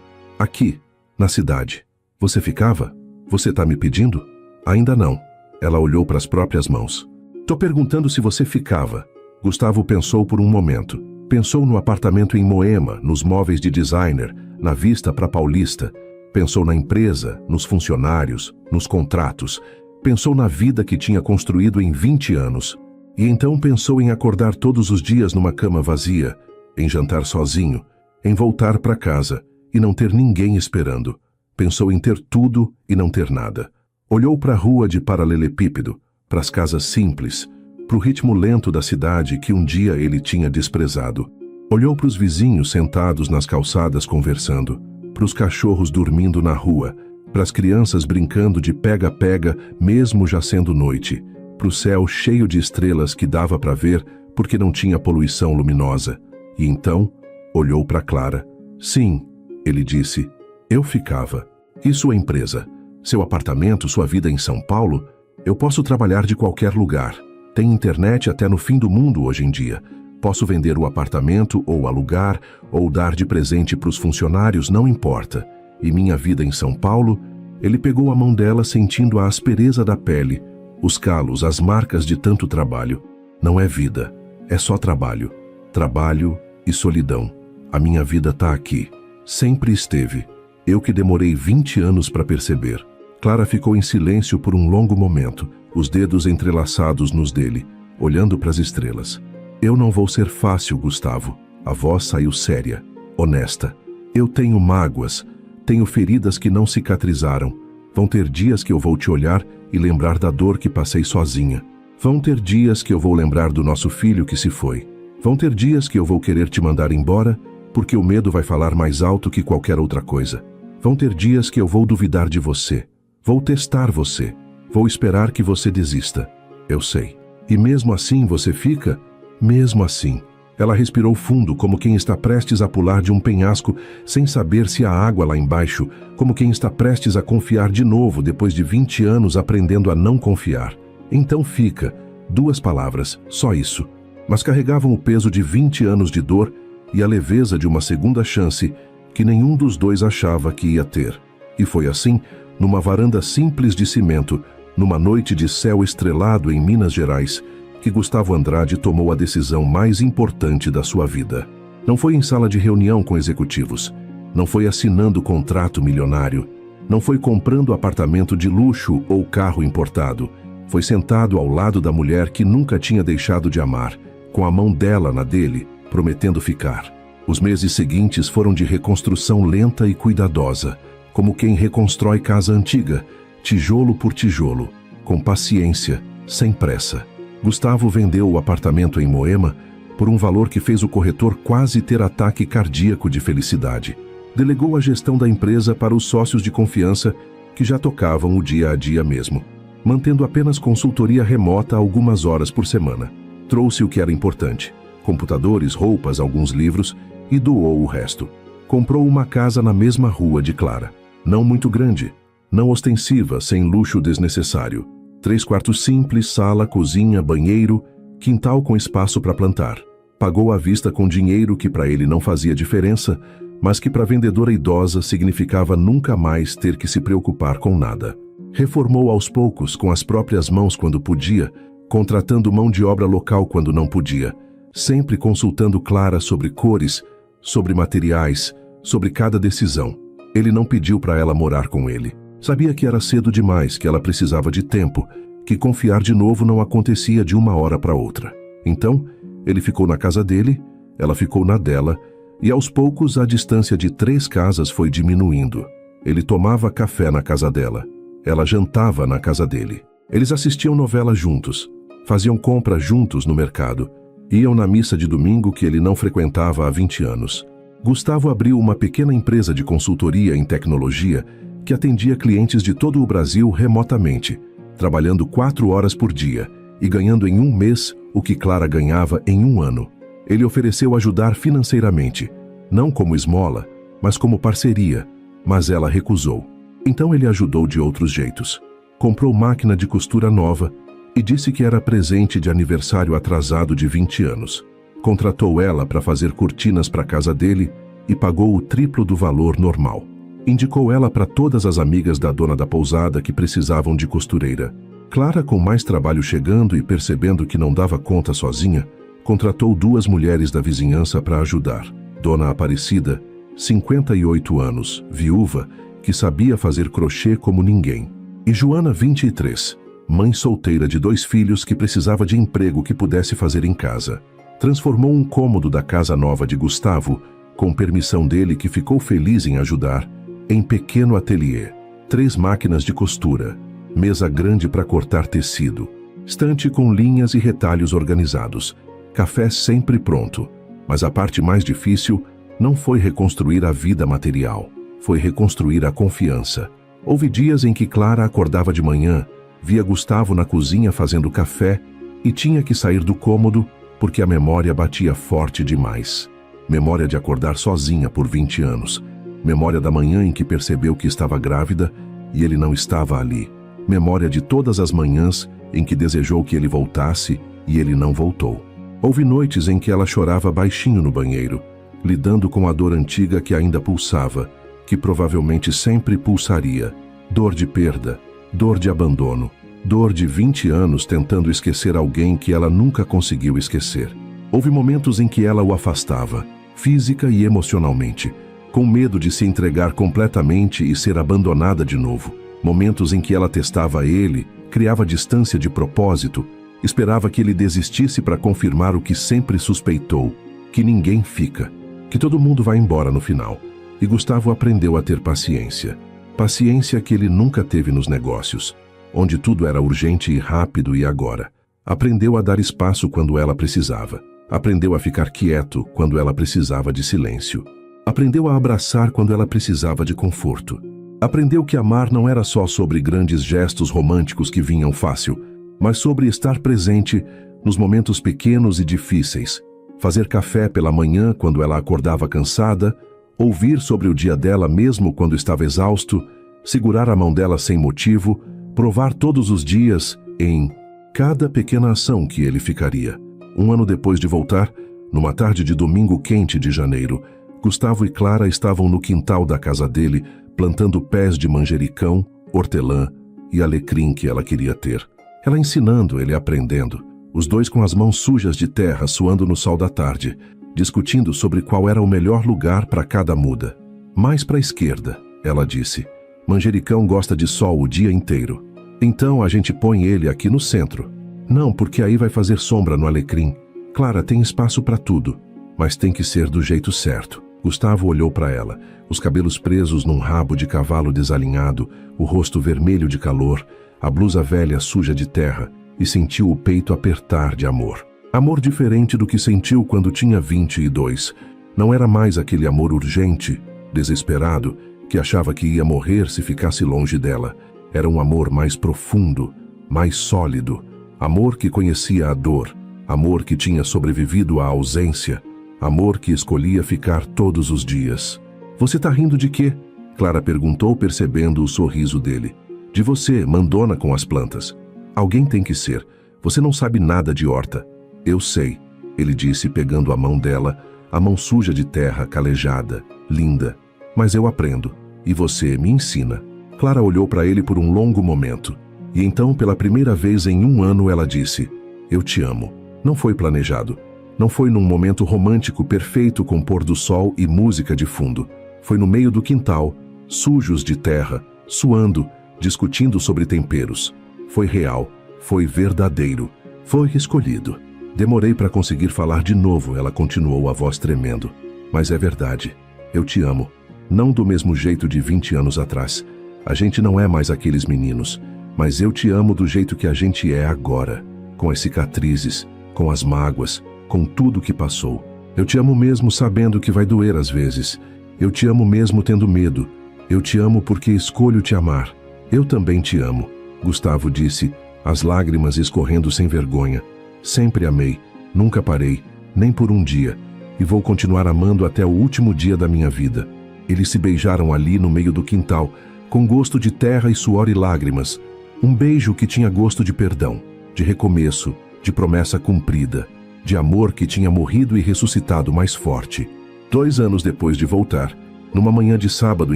Aqui, na cidade. Você ficava? Você tá me pedindo? Ainda não. Ela olhou para as próprias mãos. Tô perguntando se você ficava. Gustavo pensou por um momento. Pensou no apartamento em Moema, nos móveis de designer, na vista para Paulista. Pensou na empresa, nos funcionários, nos contratos. Pensou na vida que tinha construído em 20 anos. E então pensou em acordar todos os dias numa cama vazia, em jantar sozinho, em voltar para casa e não ter ninguém esperando. Pensou em ter tudo e não ter nada. Olhou para a rua de paralelepípedo, para as casas simples, para o ritmo lento da cidade que um dia ele tinha desprezado. Olhou para os vizinhos sentados nas calçadas conversando, para os cachorros dormindo na rua, para as crianças brincando de pega-pega mesmo já sendo noite, para o céu cheio de estrelas que dava para ver porque não tinha poluição luminosa. E então olhou para Clara. Sim, ele disse, eu ficava. E sua empresa? Seu apartamento, sua vida em São Paulo? Eu posso trabalhar de qualquer lugar. Tem internet até no fim do mundo hoje em dia. Posso vender o apartamento ou alugar ou dar de presente para os funcionários, não importa. E minha vida em São Paulo? Ele pegou a mão dela sentindo a aspereza da pele, os calos, as marcas de tanto trabalho. Não é vida, é só trabalho. Trabalho e solidão. A minha vida tá aqui. Sempre esteve. Eu que demorei 20 anos para perceber. Clara ficou em silêncio por um longo momento, os dedos entrelaçados nos dele, olhando para as estrelas. Eu não vou ser fácil, Gustavo. A voz saiu séria, honesta. Eu tenho mágoas, tenho feridas que não cicatrizaram. Vão ter dias que eu vou te olhar e lembrar da dor que passei sozinha. Vão ter dias que eu vou lembrar do nosso filho que se foi. Vão ter dias que eu vou querer te mandar embora, porque o medo vai falar mais alto que qualquer outra coisa. Vão ter dias que eu vou duvidar de você. Vou testar você. Vou esperar que você desista. Eu sei. E mesmo assim você fica? Mesmo assim. Ela respirou fundo, como quem está prestes a pular de um penhasco, sem saber se há água lá embaixo, como quem está prestes a confiar de novo depois de 20 anos aprendendo a não confiar. Então fica. 2 palavras, só isso. Mas carregavam o peso de 20 anos de dor e a leveza de uma segunda chance que nenhum dos dois achava que ia ter. E foi assim, numa varanda simples de cimento, numa noite de céu estrelado em Minas Gerais, que Gustavo Andrade tomou a decisão mais importante da sua vida. Não foi em sala de reunião com executivos, não foi assinando contrato milionário, não foi comprando apartamento de luxo ou carro importado, foi sentado ao lado da mulher que nunca tinha deixado de amar, com a mão dela na dele, prometendo ficar. Os meses seguintes foram de reconstrução lenta e cuidadosa, como quem reconstrói casa antiga, tijolo por tijolo, com paciência, sem pressa. Gustavo vendeu o apartamento em Moema por um valor que fez o corretor quase ter ataque cardíaco de felicidade. Delegou a gestão da empresa para os sócios de confiança que já tocavam o dia a dia mesmo, mantendo apenas consultoria remota algumas horas por semana. Trouxe o que era importante: computadores, roupas, alguns livros, e doou o resto. Comprou uma casa na mesma rua de Clara. Não muito grande, não ostensiva, sem luxo desnecessário. 3 quartos simples, sala, cozinha, banheiro, quintal com espaço para plantar. Pagou à vista com dinheiro que para ele não fazia diferença, mas que para a vendedora idosa significava nunca mais ter que se preocupar com nada. Reformou aos poucos, com as próprias mãos quando podia, contratando mão de obra local quando não podia, sempre consultando Clara sobre cores, sobre materiais, sobre cada decisão. Ele não pediu para ela morar com ele. Sabia que era cedo demais, que ela precisava de tempo, que confiar de novo não acontecia de uma hora para outra. Então, ele ficou na casa dele, ela ficou na dela, e aos poucos a distância de 3 casas foi diminuindo. Ele tomava café na casa dela, ela jantava na casa dele. Eles assistiam novela juntos, faziam compra juntos no mercado, iam na missa de domingo que ele não frequentava há 20 anos. Gustavo abriu uma pequena empresa de consultoria em tecnologia que atendia clientes de todo o Brasil remotamente. trabalhando 4 horas por dia e ganhando em um mês o que Clara ganhava em um ano. Ele ofereceu ajudar financeiramente, não como esmola, mas como parceria, mas ela recusou. Então ele ajudou de outros jeitos. Comprou máquina de costura nova e disse que era presente de aniversário atrasado de 20 anos. Contratou ela para fazer cortinas para a casa dele e pagou o triplo do valor normal. Indicou ela para todas as amigas da dona da pousada que precisavam de costureira. Clara, com mais trabalho chegando e percebendo que não dava conta sozinha, contratou 2 mulheres da vizinhança para ajudar. Dona Aparecida, 58 anos, viúva, que sabia fazer crochê como ninguém. E Joana, 23, mãe solteira de 2 filhos que precisava de emprego que pudesse fazer em casa. Transformou um cômodo da casa nova de Gustavo, com permissão dele que ficou feliz em ajudar, em pequeno ateliê. 3 máquinas de costura, mesa grande para cortar tecido, estante com linhas e retalhos organizados, café sempre pronto. Mas a parte mais difícil não foi reconstruir a vida material, foi reconstruir a confiança. Houve dias em que Clara acordava de manhã, via Gustavo na cozinha fazendo café e tinha que sair do cômodo porque a memória batia forte demais. Memória de acordar sozinha por 20 anos. Memória da manhã em que percebeu que estava grávida e ele não estava ali. Memória de todas as manhãs em que desejou que ele voltasse e ele não voltou. Houve noites em que ela chorava baixinho no banheiro, lidando com a dor antiga que ainda pulsava, que provavelmente sempre pulsaria. Dor de perda, dor de abandono, dor de 20 anos tentando esquecer alguém que ela nunca conseguiu esquecer. Houve momentos em que ela o afastava, física e emocionalmente, com medo de se entregar completamente e ser abandonada de novo. Momentos em que ela testava ele, criava distância de propósito, esperava que ele desistisse para confirmar o que sempre suspeitou, que ninguém fica, que todo mundo vai embora no final. E Gustavo aprendeu a ter paciência. Paciência que ele nunca teve nos negócios, onde tudo era urgente e rápido e agora. Aprendeu a dar espaço quando ela precisava. Aprendeu a ficar quieto quando ela precisava de silêncio. Aprendeu a abraçar quando ela precisava de conforto. Aprendeu que amar não era só sobre grandes gestos românticos que vinham fácil, mas sobre estar presente nos momentos pequenos e difíceis. Fazer café pela manhã quando ela acordava cansada, ouvir sobre o dia dela mesmo quando estava exausto, segurar a mão dela sem motivo, provar todos os dias em cada pequena ação que ele ficaria. Um ano depois de voltar, numa tarde de domingo quente de janeiro, Gustavo e Clara estavam no quintal da casa dele, plantando pés de manjericão, hortelã e alecrim que ela queria ter. Ela ensinando, ele aprendendo, os dois com as mãos sujas de terra suando no sol da tarde, discutindo sobre qual era o melhor lugar para cada muda. Mais para a esquerda, ela disse. Manjericão gosta de sol o dia inteiro. Então a gente põe ele aqui no centro. Não, porque aí vai fazer sombra no alecrim. Clara, tem espaço para tudo, mas tem que ser do jeito certo. Gustavo olhou para ela, os cabelos presos num rabo de cavalo desalinhado, o rosto vermelho de calor, a blusa velha suja de terra, e sentiu o peito apertar de amor. Amor diferente do que sentiu quando tinha 22. Não era mais aquele amor urgente, desesperado, que achava que ia morrer se ficasse longe dela. Era um amor mais profundo, mais sólido. Amor que conhecia a dor, amor que tinha sobrevivido à ausência, amor que escolhia ficar todos os dias. Você tá rindo de quê? Clara perguntou, percebendo o sorriso dele. De você, mandona com as plantas. Alguém tem que ser. Você não sabe nada de horta. Eu sei, ele disse, pegando a mão dela, a mão suja de terra, calejada, linda. Mas eu aprendo, e você me ensina. Clara olhou para ele por um longo momento. E então, pela primeira vez em um ano, ela disse, eu te amo. Não foi planejado. Não foi num momento romântico perfeito com pôr do sol e música de fundo. Foi no meio do quintal, sujos de terra, suando, discutindo sobre temperos. Foi real, foi verdadeiro, foi escolhido. Demorei para conseguir falar de novo, ela continuou, a voz tremendo. Mas é verdade, eu te amo. Não do mesmo jeito de 20 anos atrás. A gente não é mais aqueles meninos, mas eu te amo do jeito que a gente é agora, com as cicatrizes, com as mágoas, com tudo que passou. Eu te amo mesmo sabendo que vai doer às vezes. Eu te amo mesmo tendo medo. Eu te amo porque escolho te amar. Eu também te amo. Gustavo disse, as lágrimas escorrendo sem vergonha. Sempre amei, nunca parei, nem por um dia, e vou continuar amando até o último dia da minha vida. Eles se beijaram ali no meio do quintal, com gosto de terra e suor e lágrimas. Um beijo que tinha gosto de perdão, de recomeço, de promessa cumprida, de amor que tinha morrido e ressuscitado mais forte. 2 anos depois de voltar, numa manhã de sábado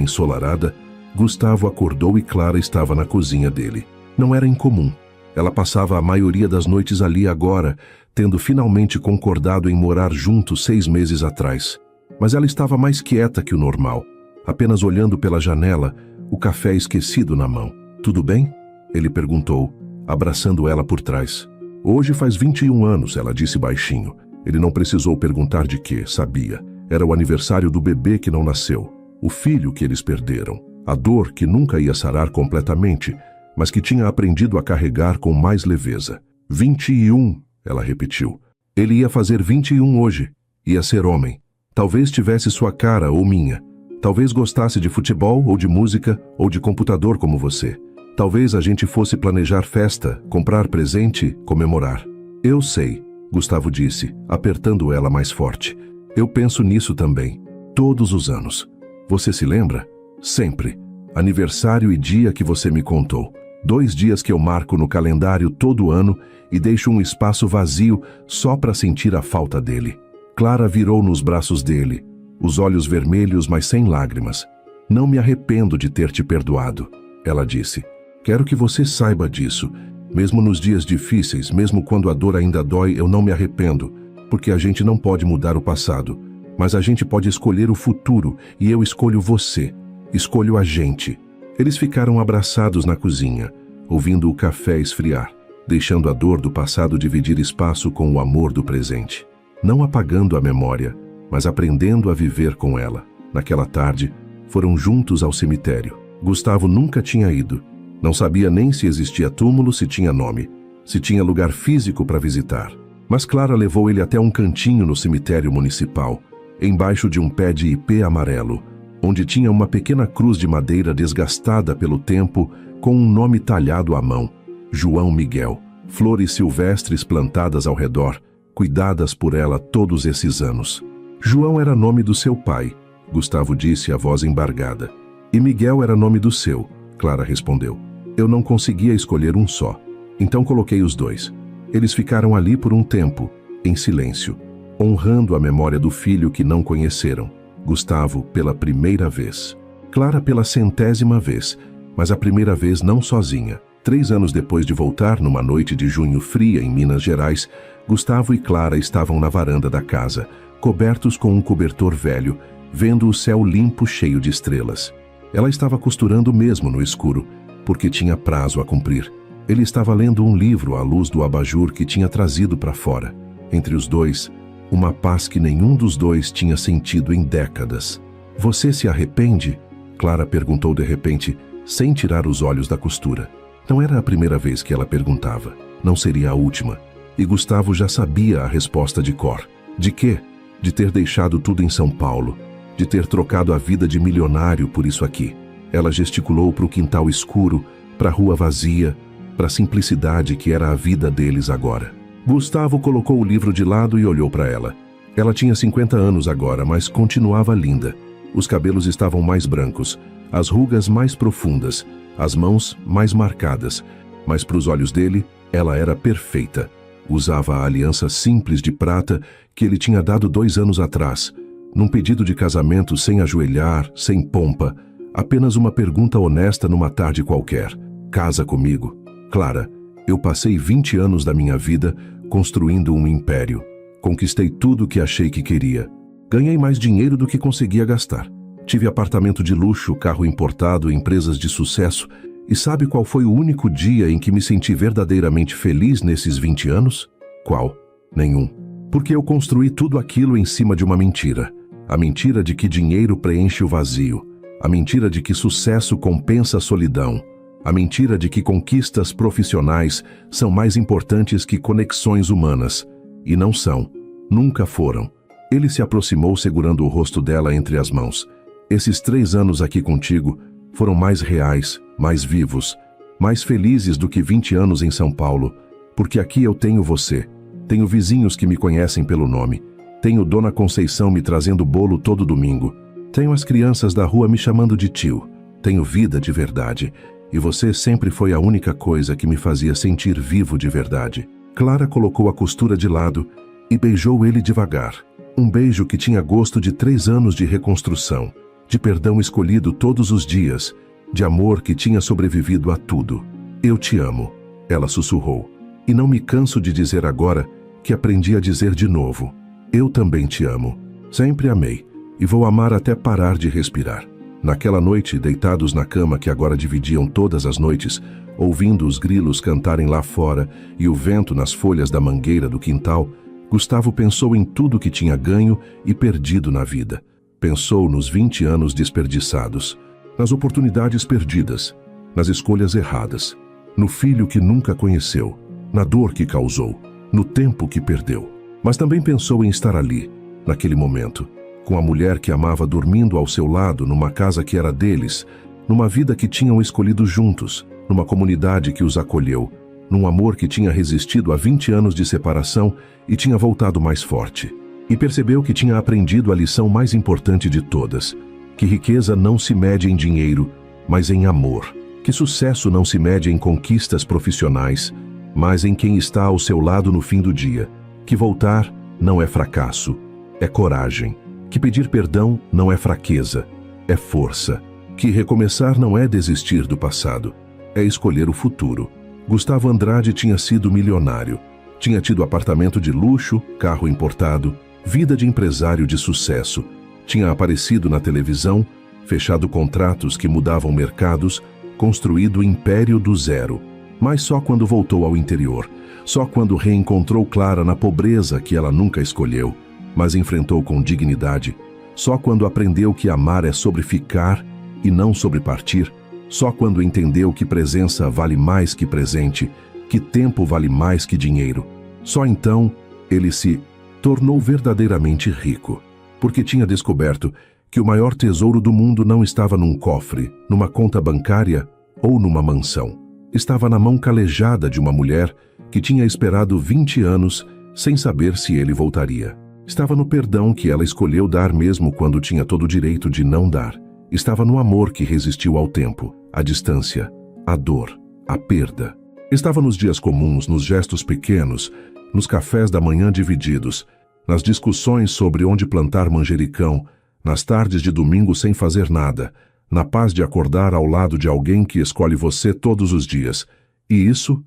ensolarada, Gustavo acordou e Clara estava na cozinha dele. Não era incomum. Ela passava a maioria das noites ali agora, tendo finalmente concordado em morar juntos 6 meses atrás. Mas ela estava mais quieta que o normal, apenas olhando pela janela, o café esquecido na mão. "Tudo bem?" ele perguntou, abraçando ela por trás. "Hoje faz 21 anos", ela disse baixinho. Ele não precisou perguntar de quê, sabia. Era o aniversário do bebê que não nasceu, o filho que eles perderam, a dor que nunca ia sarar completamente, mas que tinha aprendido a carregar com mais leveza. 21, ela repetiu. Ele ia fazer 21 hoje. Ia ser homem. Talvez tivesse sua cara ou minha. Talvez gostasse de futebol ou de música ou de computador como você. Talvez a gente fosse planejar festa, comprar presente, comemorar. "Eu sei", Gustavo disse, apertando ela mais forte. "Eu penso nisso também. Todos os anos. Você se lembra? Sempre. Aniversário e dia que você me contou. 2 dias que eu marco no calendário todo ano e deixo um espaço vazio só para sentir a falta dele." Clara virou nos braços dele, os olhos vermelhos, mas sem lágrimas. "Não me arrependo de ter te perdoado", ela disse. "Quero que você saiba disso. Mesmo nos dias difíceis, mesmo quando a dor ainda dói, eu não me arrependo, porque a gente não pode mudar o passado, mas a gente pode escolher o futuro, e eu escolho você. Escolho a gente." Eles ficaram abraçados na cozinha, ouvindo o café esfriar, deixando a dor do passado dividir espaço com o amor do presente. Não apagando a memória, mas aprendendo a viver com ela. Naquela tarde, foram juntos ao cemitério. Gustavo nunca tinha ido. Não sabia nem se existia túmulo, se tinha nome, se tinha lugar físico para visitar. Mas Clara levou ele até um cantinho no cemitério municipal, embaixo de um pé de ipê amarelo, onde tinha uma pequena cruz de madeira desgastada pelo tempo com um nome talhado à mão, João Miguel. Flores silvestres plantadas ao redor, cuidadas por ela todos esses anos. João era nome do seu pai, Gustavo disse, a voz embargada. E Miguel era nome do seu, Clara respondeu. Eu não conseguia escolher um só, então coloquei os 2. Eles ficaram ali por um tempo, em silêncio, honrando a memória do filho que não conheceram. Gustavo pela primeira vez. Clara pela 100ª vez, mas a primeira vez não sozinha. 3 anos depois de voltar, numa noite de junho fria em Minas Gerais, Gustavo e Clara estavam na varanda da casa, cobertos com um cobertor velho, vendo o céu limpo cheio de estrelas. Ela estava costurando mesmo no escuro, porque tinha prazo a cumprir. Ele estava lendo um livro à luz do abajur que tinha trazido para fora. Entre os dois, uma paz que nenhum dos dois tinha sentido em décadas. Você se arrepende? Clara perguntou de repente, sem tirar os olhos da costura. Não era a primeira vez que ela perguntava. Não seria a última. E Gustavo já sabia a resposta de cor. De quê? De ter deixado tudo em São Paulo. De ter trocado a vida de milionário por isso aqui. Ela gesticulou para o quintal escuro, para a rua vazia, para a simplicidade que era a vida deles agora. Gustavo colocou o livro de lado e olhou para ela. Ela tinha 50 anos agora, mas continuava linda. Os cabelos estavam mais brancos, as rugas mais profundas, as mãos mais marcadas, mas para os olhos dele, ela era perfeita. Usava a aliança simples de prata que ele tinha dado 2 anos atrás, num pedido de casamento sem ajoelhar, sem pompa, apenas uma pergunta honesta numa tarde qualquer. Casa comigo? Clara, eu passei 20 anos da minha vida construindo um império. Conquistei tudo o que achei que queria. Ganhei mais dinheiro do que conseguia gastar. Tive apartamento de luxo, carro importado, empresas de sucesso. E sabe qual foi o único dia em que me senti verdadeiramente feliz nesses 20 anos? Qual? Nenhum. Porque eu construí tudo aquilo em cima de uma mentira. A mentira de que dinheiro preenche o vazio. A mentira de que sucesso compensa a solidão. A mentira de que conquistas profissionais são mais importantes que conexões humanas. E não são. Nunca foram. Ele se aproximou segurando o rosto dela entre as mãos. Esses 3 anos aqui contigo foram mais reais, mais vivos. Mais felizes do que 20 anos em São Paulo, porque aqui eu tenho você. Tenho vizinhos que me conhecem pelo nome. Tenho Dona Conceição me trazendo bolo todo domingo. Tenho as crianças da rua me chamando de tio. Tenho vida de verdade. E você sempre foi a única coisa que me fazia sentir vivo de verdade. Clara colocou a costura de lado e beijou ele devagar. Um beijo que tinha gosto de 3 anos de reconstrução, de perdão escolhido todos os dias, de amor que tinha sobrevivido a tudo. Eu te amo, ela sussurrou. E não me canso de dizer agora que aprendi a dizer de novo. Eu também te amo. Sempre amei e vou amar até parar de respirar. Naquela noite, deitados na cama que agora dividiam todas as noites, ouvindo os grilos cantarem lá fora e o vento nas folhas da mangueira do quintal, Gustavo pensou em tudo que tinha ganho e perdido na vida. Pensou nos 20 anos desperdiçados, nas oportunidades perdidas, nas escolhas erradas, no filho que nunca conheceu, na dor que causou, no tempo que perdeu. Mas também pensou em estar ali, naquele momento, com a mulher que amava dormindo ao seu lado numa casa que era deles, numa vida que tinham escolhido juntos, numa comunidade que os acolheu, num amor que tinha resistido a 20 anos de separação e tinha voltado mais forte. E percebeu que tinha aprendido a lição mais importante de todas, que riqueza não se mede em dinheiro, mas em amor, que sucesso não se mede em conquistas profissionais, mas em quem está ao seu lado no fim do dia, que voltar não é fracasso, é coragem, que pedir perdão não é fraqueza, é força, que recomeçar não é desistir do passado, é escolher o futuro. Gustavo Andrade tinha sido milionário, tinha tido apartamento de luxo, carro importado, vida de empresário de sucesso, tinha aparecido na televisão, fechado contratos que mudavam mercados, construído o império do zero. Mas só quando voltou ao interior, só quando reencontrou Clara na pobreza que ela nunca escolheu, mas enfrentou com dignidade, só quando aprendeu que amar é sobre ficar e não sobre partir, só quando entendeu que presença vale mais que presente, que tempo vale mais que dinheiro, só então ele se tornou verdadeiramente rico, porque tinha descoberto que o maior tesouro do mundo não estava num cofre, numa conta bancária ou numa mansão. Estava na mão calejada de uma mulher que tinha esperado 20 anos sem saber se ele voltaria. Estava no perdão que ela escolheu dar mesmo quando tinha todo o direito de não dar. Estava no amor que resistiu ao tempo, à distância, à dor, à perda. Estava nos dias comuns, nos gestos pequenos, nos cafés da manhã divididos, nas discussões sobre onde plantar manjericão, nas tardes de domingo sem fazer nada, na paz de acordar ao lado de alguém que escolhe você todos os dias. E isso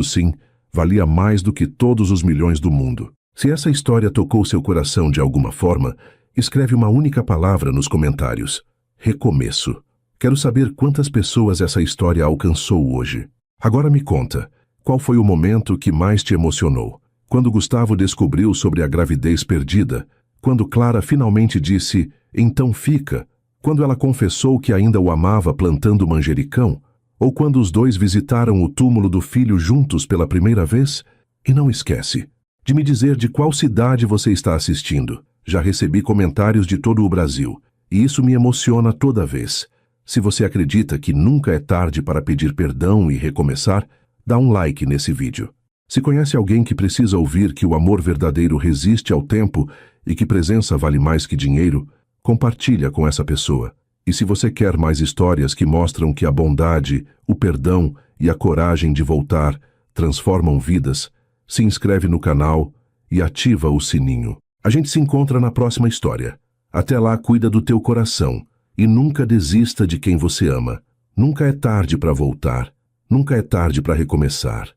sim, valia mais do que todos os milhões do mundo. Se essa história tocou seu coração de alguma forma, escreve uma única palavra nos comentários: recomeço. Quero saber quantas pessoas essa história alcançou hoje. Agora me conta, qual foi o momento que mais te emocionou? Quando Gustavo descobriu sobre a gravidez perdida? Quando Clara finalmente disse, então fica? Quando ela confessou que ainda o amava plantando manjericão? Ou quando os dois visitaram o túmulo do filho juntos pela primeira vez? E não esquece de me dizer de qual cidade você está assistindo. Já recebi comentários de todo o Brasil, e isso me emociona toda vez. Se você acredita que nunca é tarde para pedir perdão e recomeçar, dá um like nesse vídeo. Se conhece alguém que precisa ouvir que o amor verdadeiro resiste ao tempo e que presença vale mais que dinheiro, compartilha com essa pessoa. E se você quer mais histórias que mostram que a bondade, o perdão e a coragem de voltar transformam vidas, se inscreve no canal e ativa o sininho. A gente se encontra na próxima história. Até lá, cuida do teu coração e nunca desista de quem você ama. Nunca é tarde para voltar. Nunca é tarde para recomeçar.